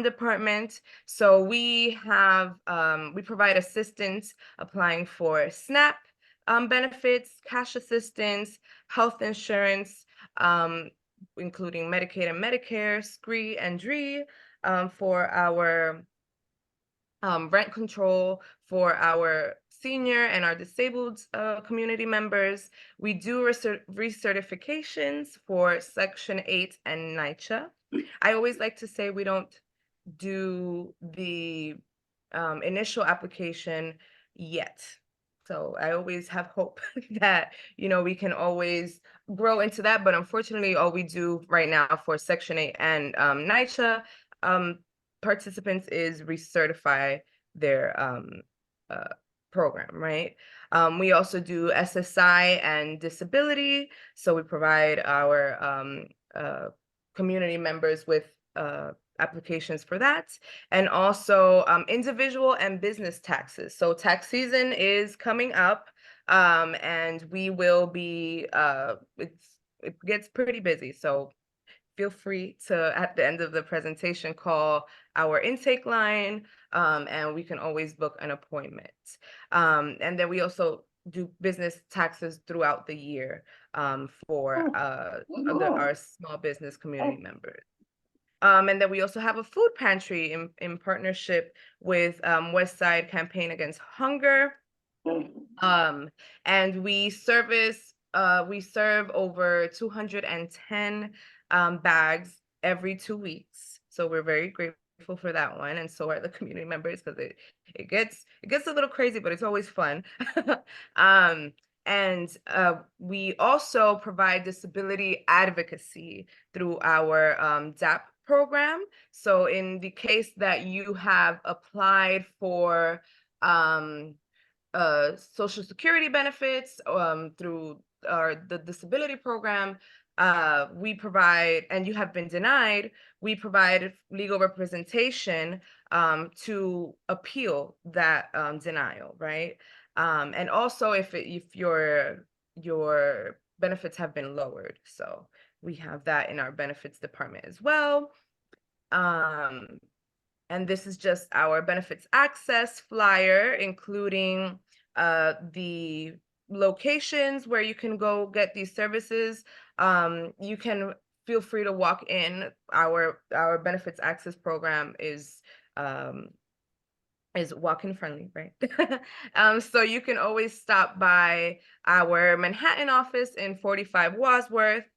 department. So we provide assistance applying for SNAP benefits, cash assistance, health insurance, including Medicaid and Medicare, SCREE and DREE, for our rent control for our senior and our disabled community members. We do recertifications for Section 8 and NYCHA. I always like to say we don't do the initial application yet. So I always have hope that, we can always grow into that. But unfortunately, all we do right now for Section 8 and NYCHA participants is recertify their program, right? We also do SSI and disability. So we provide our community members with applications for that. And also individual and business taxes. So tax season is coming up, and we will be, it gets pretty busy. So feel free to, at the end of the presentation, call our intake line, and we can always book an appointment. And then we also do business taxes throughout the year for our small business community members. And then we also have a food pantry in partnership with West Side Campaign Against Hunger. And we serve over 210 bags every 2 weeks. So we're very grateful for that one. And so are the community members, because it gets a little crazy, but it's always fun. And we also provide disability advocacy through our DAP program. So in the case that you have applied for Social Security benefits through the disability program, we provide, and you have been denied, we provide legal representation to appeal that denial, right? And also if your benefits have been lowered. So we have that in our benefits department as well. And this is just our benefits access flyer, including the locations where you can go get these services. You can feel free to walk in. Our benefits access program is walk-in friendly, right? So you can always stop by our Manhattan office in 45 Wadsworth,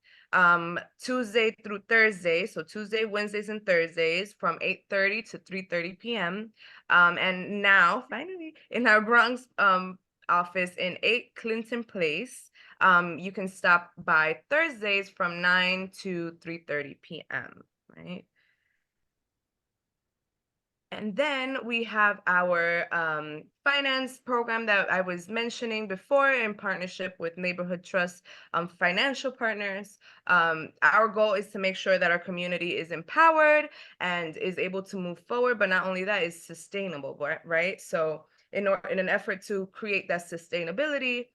Tuesday through Thursday. So Tuesday, Wednesdays, and Thursdays from 8:30 to 3:30 p.m. And now finally in our Bronx office in 8 Clinton Place, you can stop by Thursdays from 9 to 3:30 p.m., right? And then we have our finance program that I was mentioning before in partnership with Neighborhood Trust Financial Partners. Our goal is to make sure that our community is empowered and is able to move forward, but not only that, is sustainable, right? So in an effort to create that sustainability,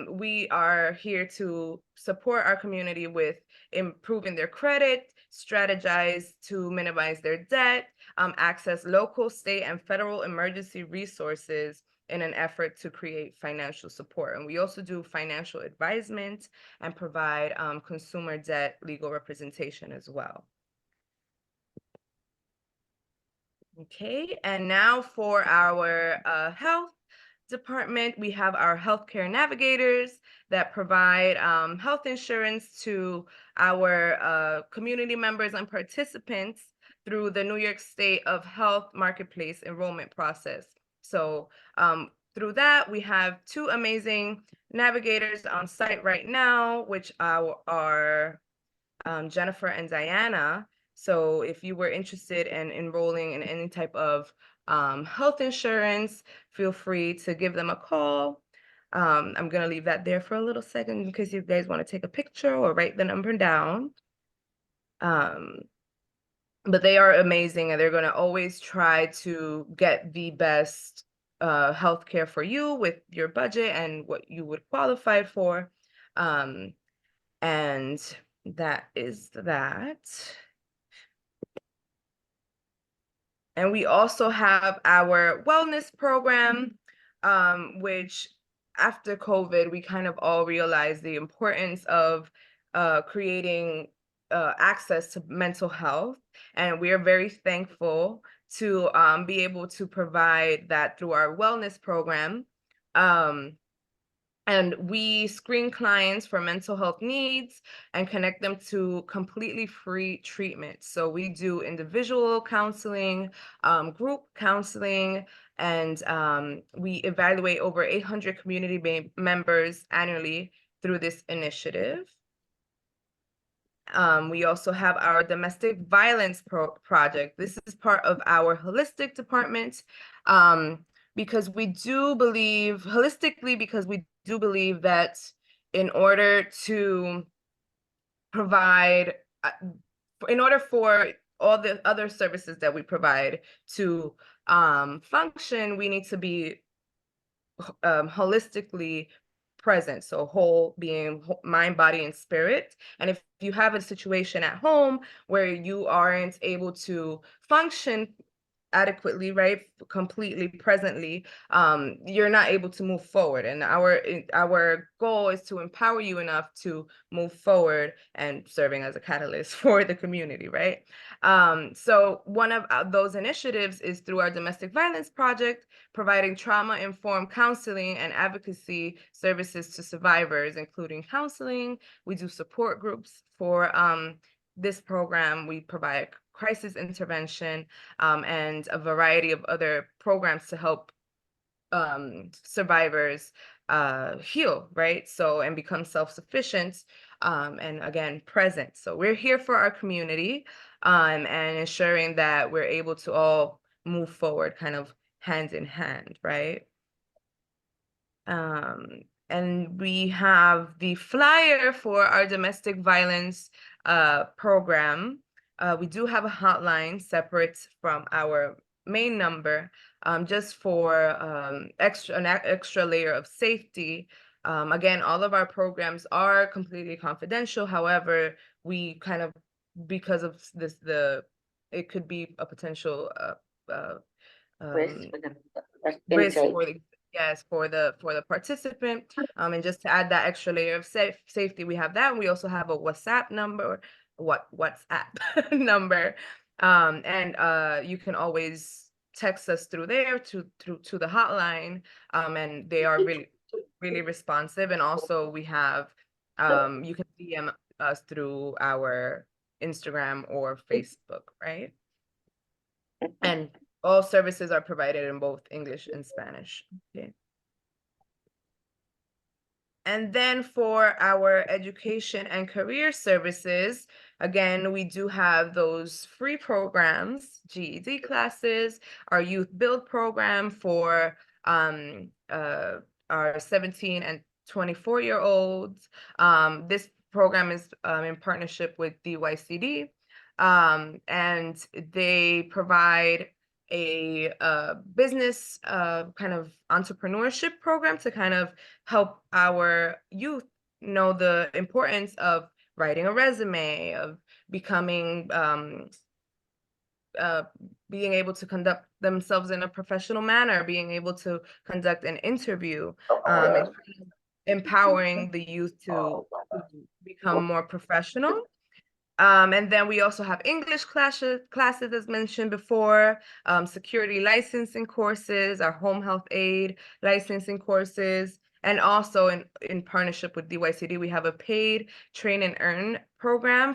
we are here to support our community with improving their credit, strategize to minimize their debt, access local, state, and federal emergency resources in an effort to create financial support. And we also do financial advisement and provide consumer debt legal representation as well. Okay, and now for our health department, we have our healthcare navigators that provide health insurance to our community members and participants through the New York State of Health Marketplace enrollment process. So through that, we have 2 amazing navigators on site right now, which are Jennifer and Diana. So if you were interested in enrolling in any type of health insurance, feel free to give them a call. I'm gonna leave that there for a little second in case you guys want to take a picture or write the number down. But they are amazing, and they're gonna always try to get the best healthcare for you with your budget and what you would qualify for. And that is that. And we also have our wellness program, which after COVID, we kind of all realized the importance of creating access to mental health. And we are very thankful to be able to provide that through our wellness program. And we screen clients for mental health needs and connect them to completely free treatment. So we do individual counseling, group counseling, and we evaluate over 800 community members annually through this initiative. We also have our domestic violence project. This is part of our holistic department. Because we do believe that in order to provide, in order for all the other services that we provide to function, we need to be holistically present. So whole being mind, body, and spirit. And if you have a situation at home where you aren't able to function adequately, right, completely presently, you're not able to move forward. And our goal is to empower you enough to move forward and serving as a catalyst for the community, right? So one of those initiatives is through our domestic violence project, providing trauma-informed counseling and advocacy services to survivors, including counseling. We do support groups for this program. We provide crisis intervention, and a variety of other programs to help survivors heal, right? So, and become self-sufficient, and again, present. So we're here for our community, and ensuring that we're able to all move forward kind of hand in hand, right? And we have the flyer for our domestic violence program. We do have a hotline separate from our main number, just for an extra layer of safety. Again, all of our programs are completely confidential. However, we kind of, because of this, it could be a potential Risk for the risk intake. for the, yes, for the participant. And just to add that extra layer of safety, we have that. And we also have a WhatsApp number, WhatsApp number. And you can always text us through there to the hotline. And they are really responsive. And also we have, you can DM us through our Instagram or Facebook, right? And all services are provided in both English and Spanish. Okay. And then for our education and career services, again, we do have those free programs, GED classes, our youth build program for our 17 and 24-year-olds. This program is in partnership with DYCD, and they provide a business kind of entrepreneurship program to kind of help our youth know the importance of writing a resume, of becoming being able to conduct themselves in a professional manner, being able to conduct an interview, and empowering the youth to become more professional. And then we also have English classes as mentioned before, security licensing courses, our home health aid licensing courses, and also in partnership with DYCD, we have a paid train and earn program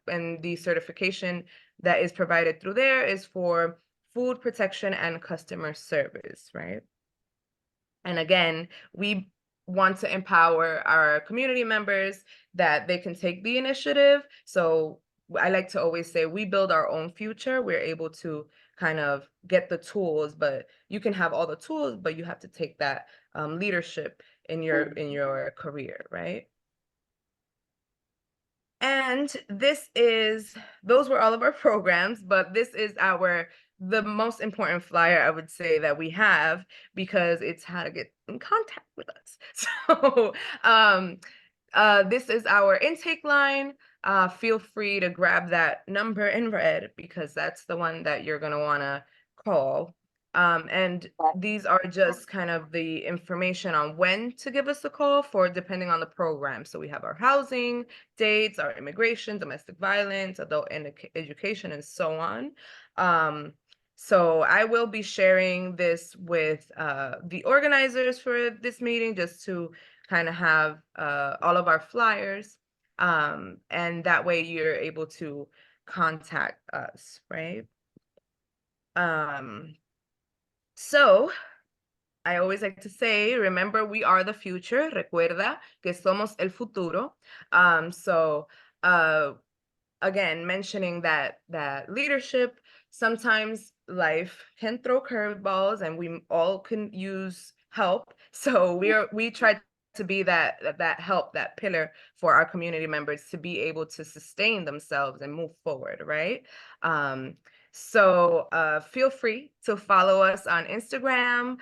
and the certification that is provided through there is for food protection and customer service, right? And again, we want to empower our community members that they can take the initiative. So I like to always say we build our own future. We're able to kind of get the tools, but you can have all the tools, but you have to take that leadership in your career, right? And those were all of our programs, but this is the most important flyer I would say that we have, because it's how to get in contact with us. So this is our intake line. Feel free to grab that number in red, because that's the one that you're gonna wanna call. And these are just kind of the information on when to give us a call for, depending on the program. So we have our housing, dates, our immigration, domestic violence, adult education, and so on. So I will be sharing this with the organizers for this meeting, just to kind of have all of our flyers. And that way you're able to contact us, right? So I always like to say, remember, we are the future. Recuerda que somos el futuro. So again, mentioning that leadership, sometimes life can throw curveballs and we all can use help. So we try to be that help, that pillar for our community members to be able to sustain themselves and move forward, right? So feel free to follow us on Instagram.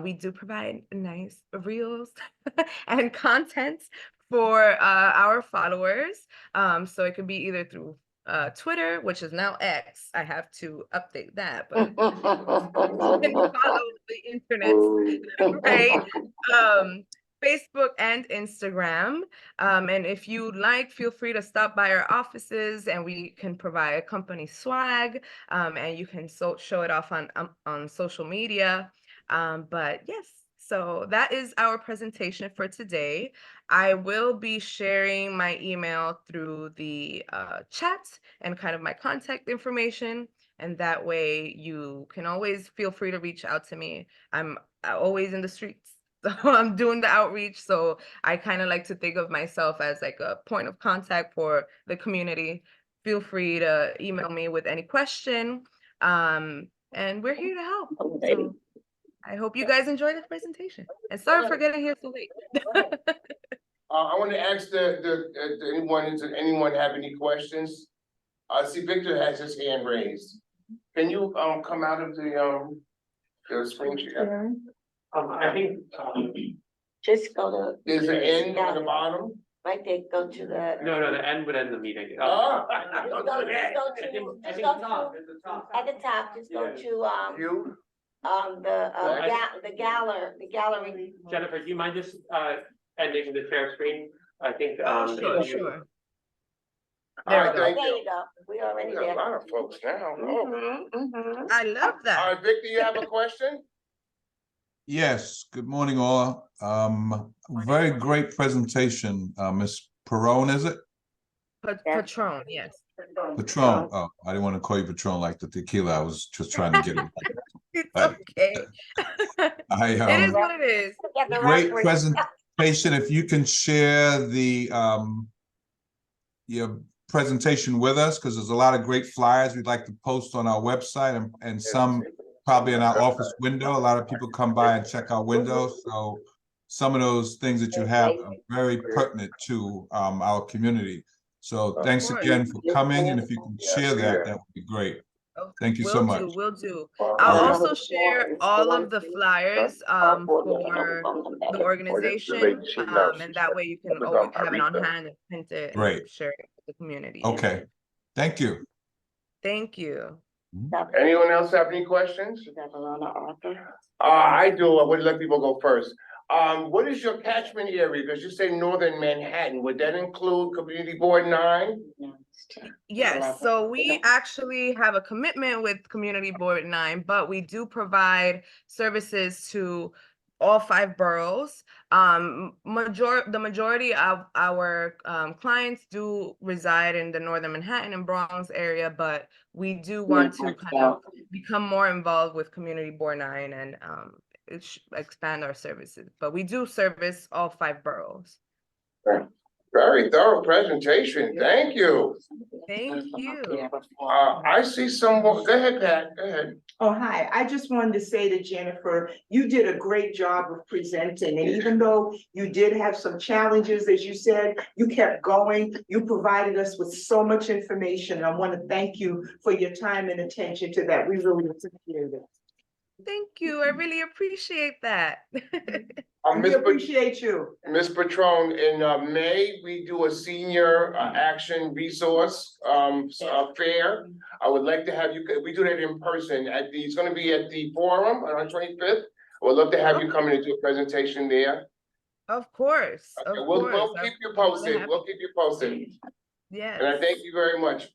We do provide nice reels and content for our followers. So it could be either through Twitter, which is now X. I have to update that, but you can follow the internet, right? Facebook and Instagram. And if you like, feel free to stop by our offices and we can provide company swag, and you can show it off on social media. But yes, so that is our presentation for today. I will be sharing my email through the chat and kind of my contact information. And that way you can always feel free to reach out to me. I'm always in the streets. So I'm doing the outreach. So I kind of like to think of myself as like a point of contact for the community. Feel free to email me with any question. And we're here to help. So I hope you guys enjoy this presentation. And sorry for getting here so late. I want to ask does anyone have any questions? I see Victor has his hand raised. Can you come out of the screen share? I think, Just go to. There's an end at the bottom? Right there, go to the. no, the end would end the meeting. Oh. Just go to, at the top, just go to, You? the gallery. Jennifer, do you mind just ending the share screen? I think. Sure. All right, thank There you. you go, we already We got a there. lot of folks now. Oh. I love All that. right, Victor, you have a question? Yes, good morning all. Very great presentation, Ms. Perone, is it? Patron, yes. Patron. Oh, I didn't want to call you Patron like the tequila. I was just trying to get it. It's okay. It is what it is. Great presentation. If you can share the your presentation with us, because there's a lot of great flyers we'd like to post on our website and some probably in our office window. A lot of people come by and check our windows. So some of those things that you have are very pertinent to our community. So thanks again for coming. And if you can share that, that would be great. Thank you so much. Will do. I'll also share all of the flyers for the organization, and that way you can always have it on hand and print it and share it with the community. Okay. Thank you. Thank you. Anyone else have any questions? I do. I would let people go first. What is your catchment area? Because you say Northern Manhattan. Would that include Community Board 9? Yes, so we actually have a commitment with Community Board 9, but we do provide services to all 5 boroughs. The majority of our clients do reside in the Northern Manhattan and Bronx area, but we do want to kind of become more involved with Community Board 9 and expand our services. But we do service all 5 boroughs. Very thorough presentation. Thank you. Thank you. I see someone. Go ahead, Pat. Go ahead. Oh, hi. I just wanted to say to Jennifer, you did a great job of presenting. And even though you did have some challenges, as you said, you kept going. You provided us with so much information. And I want to thank you for your time and attention to that. We really appreciate it. Thank you. I really appreciate that. We appreciate you. Ms. Patron, in May, we do a senior action resource fair. I would like to have you, we do that in person it's gonna be at the forum on 25th. I would love to have you come in and do a presentation there. Of course. Okay, we'll keep you posted. We'll keep you posted. Yes. And I thank you very much.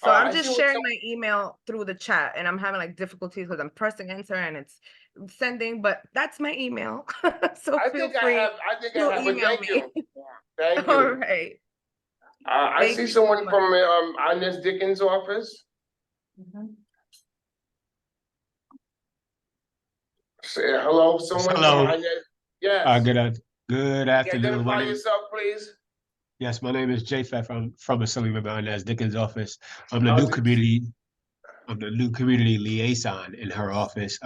So I'm just sharing my email through the chat and I'm having like difficulties because I'm pressing enter and it's sending, but that's my email. So feel free to email me. Thank you. All right. I see someone from Inez Dickens' office. Say hello, someone. Hello. From Inez. Yes. Good afternoon. Identify yourself, please. Yes, my name is J-Fat from Assembly Member Inez Dickens' office. I'm the new community liaison in her office.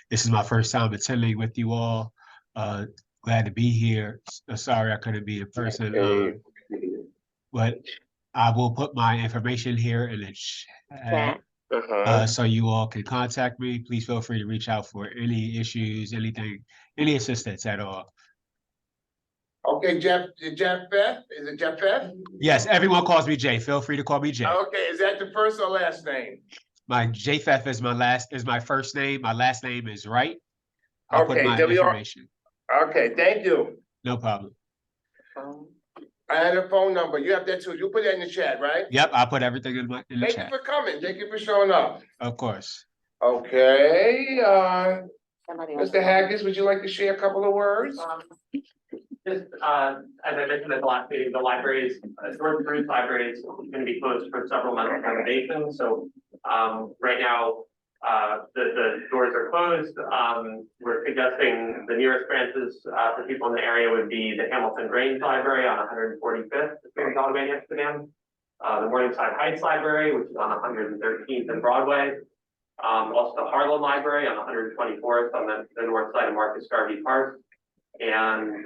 This is my first time attending with you all. Glad to be here. Sorry I couldn't be in person. But I will put my information here in the chat. So you all can contact me. Please feel free to reach out for any issues, anything, any assistance at all. Okay, Jeff Beth, is it Jeff Beth? Yes, everyone calls me Jay. Feel free to call me Jay. Okay, is that the first or last name? My Japheth is my first name. My last name is Wright. I'll put Okay, my there we are. information. Okay, thank you. No problem. I had a phone number. You have that too. You put that in the chat, right? Yep, I'll put everything in the Thank you chat. for coming. Thank you for showing up. Of course. Okay, Mr. Haggis, would you like to share a couple of words? Just, as I mentioned at the last meeting, the libraries, George Bruce Library is going to be closed for several months of renovations. So, right now, the doors are closed. We're suggesting the nearest branches, for people in the area would be the Hamilton Grange Library on 145th between Broadway and Amsterdam. The Morningside Heights Library, which is on 113th and Broadway. Also the Harlem Library on 124th on the north side of Marcus Garvey Park. And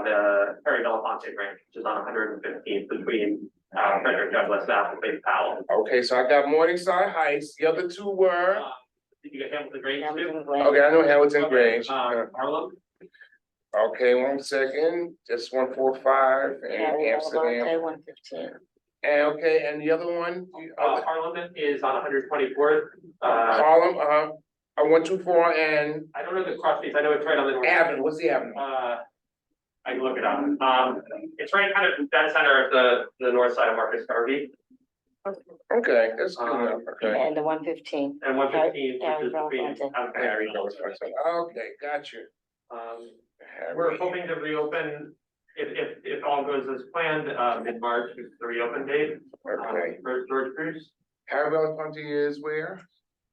the Perry Belafonte branch, which is on 115th between Frederick Douglass Ave and Faith Powell. Okay, so I got Morningside Heights. The other two were? Did you get Hamilton Grange too? Okay, I know Hamilton Grange. Harlem. Okay, 1 second. Just 145 and Amsterdam. 115. And okay, and the other one? Harlem is on 124th. Harlem, 124 and. I don't know the cross streets. I know it's right on the north. Avenue. What's the avenue? I can look it up. It's right kind of dead center of the north side of Marcus Garvey. Okay, that's good enough. Okay. And the 115. And 115, which is between. Harry knows what's up. Okay, got you. We're hoping to reopen, if all goes as planned, mid-March is the reopen date. Okay. For George Bruce. Harry Belafonte is where?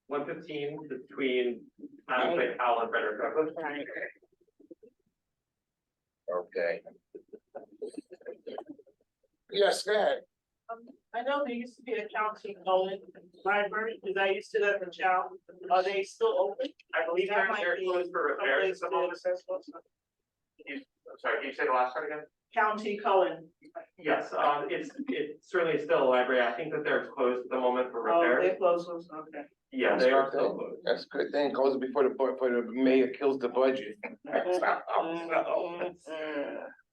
115 between Faith Powell and Frederick Douglass. Okay. Yes, go ahead. I know there used to be a county Cullen library, because I used to live in Chow. Are they still open? I believe That might they're be closed for repairs at the moment. Sorry, can you say the last part again? County Cullen. Yes, it certainly is still a library. I think that they're closed at the moment for Oh, repairs. they're closed, okay. Yeah, they are still closed. That's a good thing. Goes before the mayor kills the budget.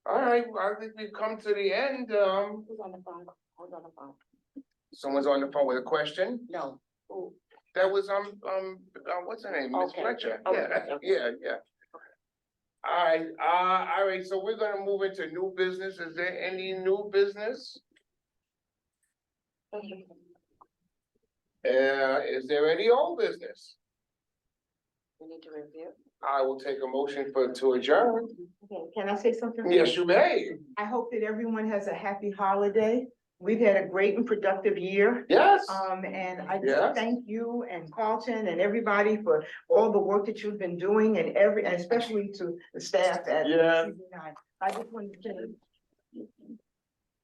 All right, well, I think we've come to the end. Who's on the phone? Who's on the phone? Someone's on the phone with a question. No. Who? That was what's her name? Miss Okay. Fletcher. Okay. Yeah. All right, so we're gonna move into new business. Is there any new business? Is there any old business? We need to review. I will take a motion to adjourn. Okay, can I say something? Yes, you may. I hope that everyone has a happy holiday. We've had a great and productive year. Yes. And I Yes. just thank you and Carlton and everybody for all the work that you've been doing and especially to the staff at Yeah. MCB9. I just want to say,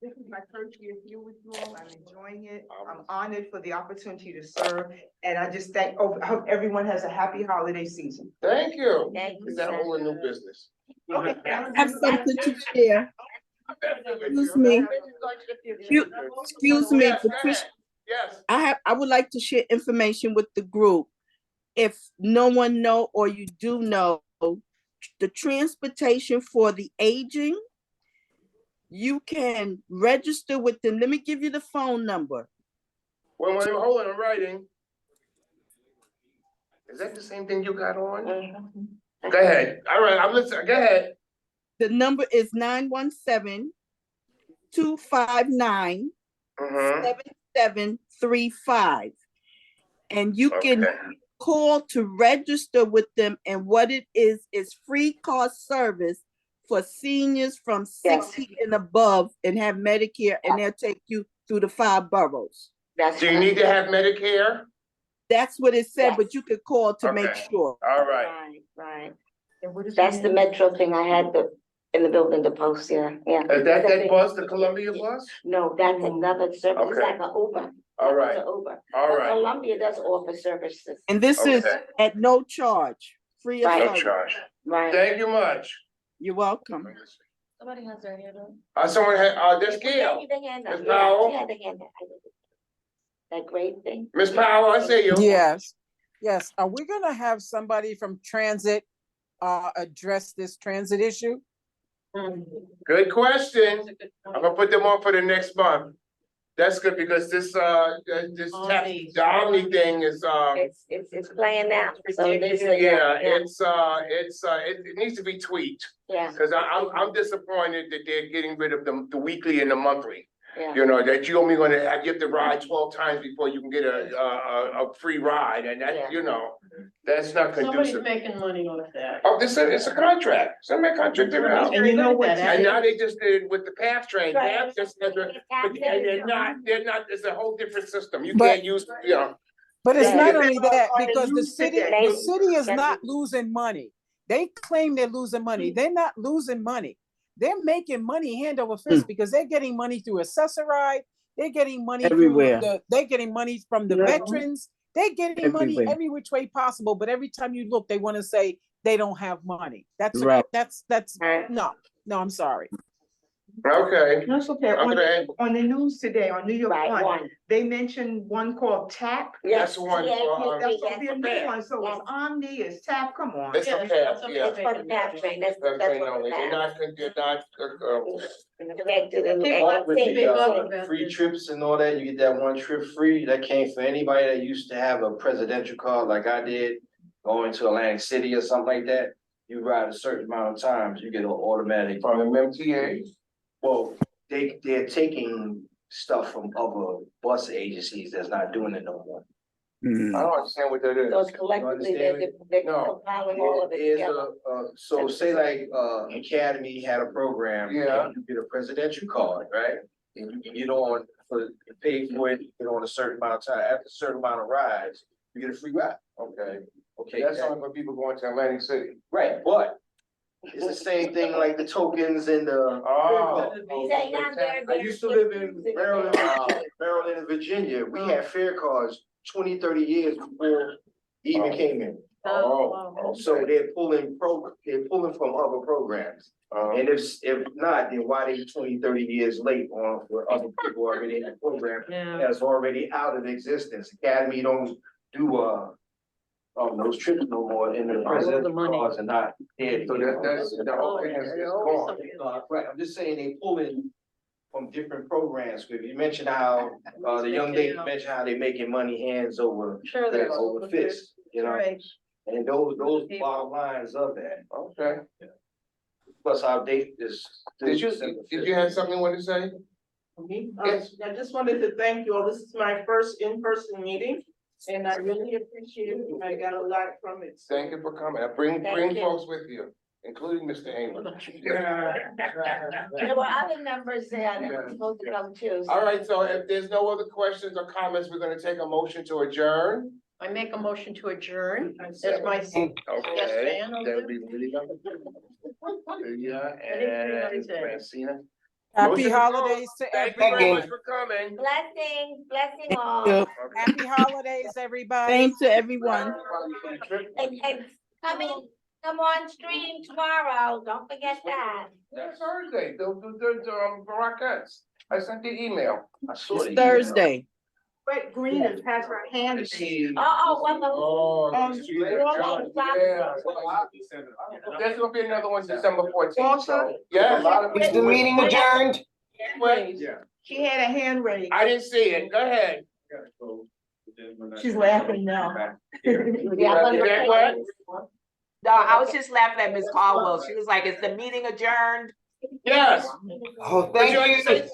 this is my first year here with you all. I'm enjoying it. I'm honored for the opportunity to serve. And I just I hope everyone has a happy holiday season. Thank you. Thank you, Is that all in new Senator. business? Okay. Have something to share. Excuse me. Excuse me, Yes, go Patricia. ahead. Yes. I would like to share information with the group. If no one know or you do know, the transportation for the aging, you can register with them. Let me give you the phone number. Well, hold on, I'm writing. Is that the same thing you got on? Go ahead. All right, I'm listening. Go ahead. The number is 917-259-7735. And you can call to register with them, and what it is free car service for seniors from 60 and above and have Medicare, and they'll take you through the 5 boroughs. Do you need to have Medicare? That's what it said, but you could call to make sure. All right. Right. That's the metro thing I had in the building, the post, yeah. Is that bus, the Columbia bus? No, that's another service. It's Okay. like an Uber. All right. It's an Uber. All But right. Columbia does offer services. And this is at no charge, free of Right. No charge. charge. Right. Thank you much. You're welcome. Somebody has their hand up. Someone had, there's Gail. The hand up. Ms. Powell? She had the hand up. That great thing. Ms. Powell, I see you. Yes, yes. Are we gonna have somebody from transit address this transit issue? Good question. I'm gonna put them on for the next month. That's good because this the Omni thing is, It's playing out. So this is. yeah, it needs to be tweaked. Yeah. Cause I'm disappointed that they're getting rid of the weekly and the monthly. Yeah. You know, that you only gonna have, you have to ride 12 times before you can get a free ride, and that, you know, that's not Somebody's conducive. making money off that. Oh, it's a contract, somebody contracted it out. And you know what? And now they just did it with the PATH train, Right. PATH just, and they're not, it's a whole different system, you But- can't use, you know. But it's Yeah. not only that, On the because the news city today. is not losing money. They claim they're losing money. They're not losing money. They're making money hand over fist because they're getting money through accessoride. They're getting money Everywhere. they're getting money from the Yeah. veterans. They're getting money Everywhere. every which way possible. But every time you look, they want to say they don't have money. That's Right. that's no, I'm sorry. Okay. That's okay. I'm gonna- On the news today, on New York Right, One, one. they mentioned one called TAP. That's the one for, That's gonna be a new PATH. one, so it's Omni, it's TAP, come on. It's a PATH, yeah. It's for the PATH train. That's That's what only, the they're PATH. not, Connect to the- People- Same people- thing. Free trips and all that, you get that one trip free, that came for anybody that used to have a presidential card like I did, going to Atlantic City or something like that. You ride a certain amount of times, you get an automatic. from the MTA. Well, they're taking stuff from other bus agencies that's not doing it no more. I don't understand what that is. So it's collectively, they're No. compiling all of it Is together. so say like, Academy had a program. Yeah. and You get a presidential card, right? And you can get on, you pay for it, you get on a certain amount of time, after a certain amount of rides, you get a free ride. Okay. Okay, That's only for people going to Atlantic City. right, but it's the same thing like the tokens and the. Oh. Say now they're- I used to live in Maryland, Maryland and Virginia. We had fare cards 20, 30 years before it even came in. Oh. So they're pulling from other programs. And if not, then why they 20, 30 years late on where other people already in the program Yeah. that's already out of existence. Academy don't do those trips no more in the presidential cars and not. Yeah, So that's the whole thing is gone. Right, I'm just saying they pulling from different programs. If you mentioned how, the young lady mentioned how they making money hands over, Sure they are. over fists, you know? Right. And those bottom lines of that, Okay. plus our date is. Did you have something you wanted to say? Yes. I just wanted to thank you all. This is my first in-person meeting, and I really appreciate it. I got a lot from it. Thank you for coming. Bring Thank you. folks with you, including Mr. Hamer. There were other members there that were supposed to come too. so- All right, so if there's no other questions or comments, we're gonna take a motion to adjourn. I make a motion to adjourn. That's my. Yes, Okay, Van, over that there. would be Lydia. Lydia Everybody and say. Francina. Happy Motion holidays to Thank you very everyone. much for coming. Blessing all. Yeah. Happy holidays, everybody. Same to everyone. And come on stream tomorrow. Don't forget that. Next Thursday, the Rockettes. I sent the email. I saw It's the Thursday. Wait, Green has her hand. What the? There's gonna be another one December 14th. Also- Yeah. Is the meeting adjourned? She had a hand raised. I didn't see it. Go ahead. She's laughing now. What? No, I was just laughing at Ms. Caldwell. She was like, is the meeting adjourned? Yes. Oh, But you thank you. understand-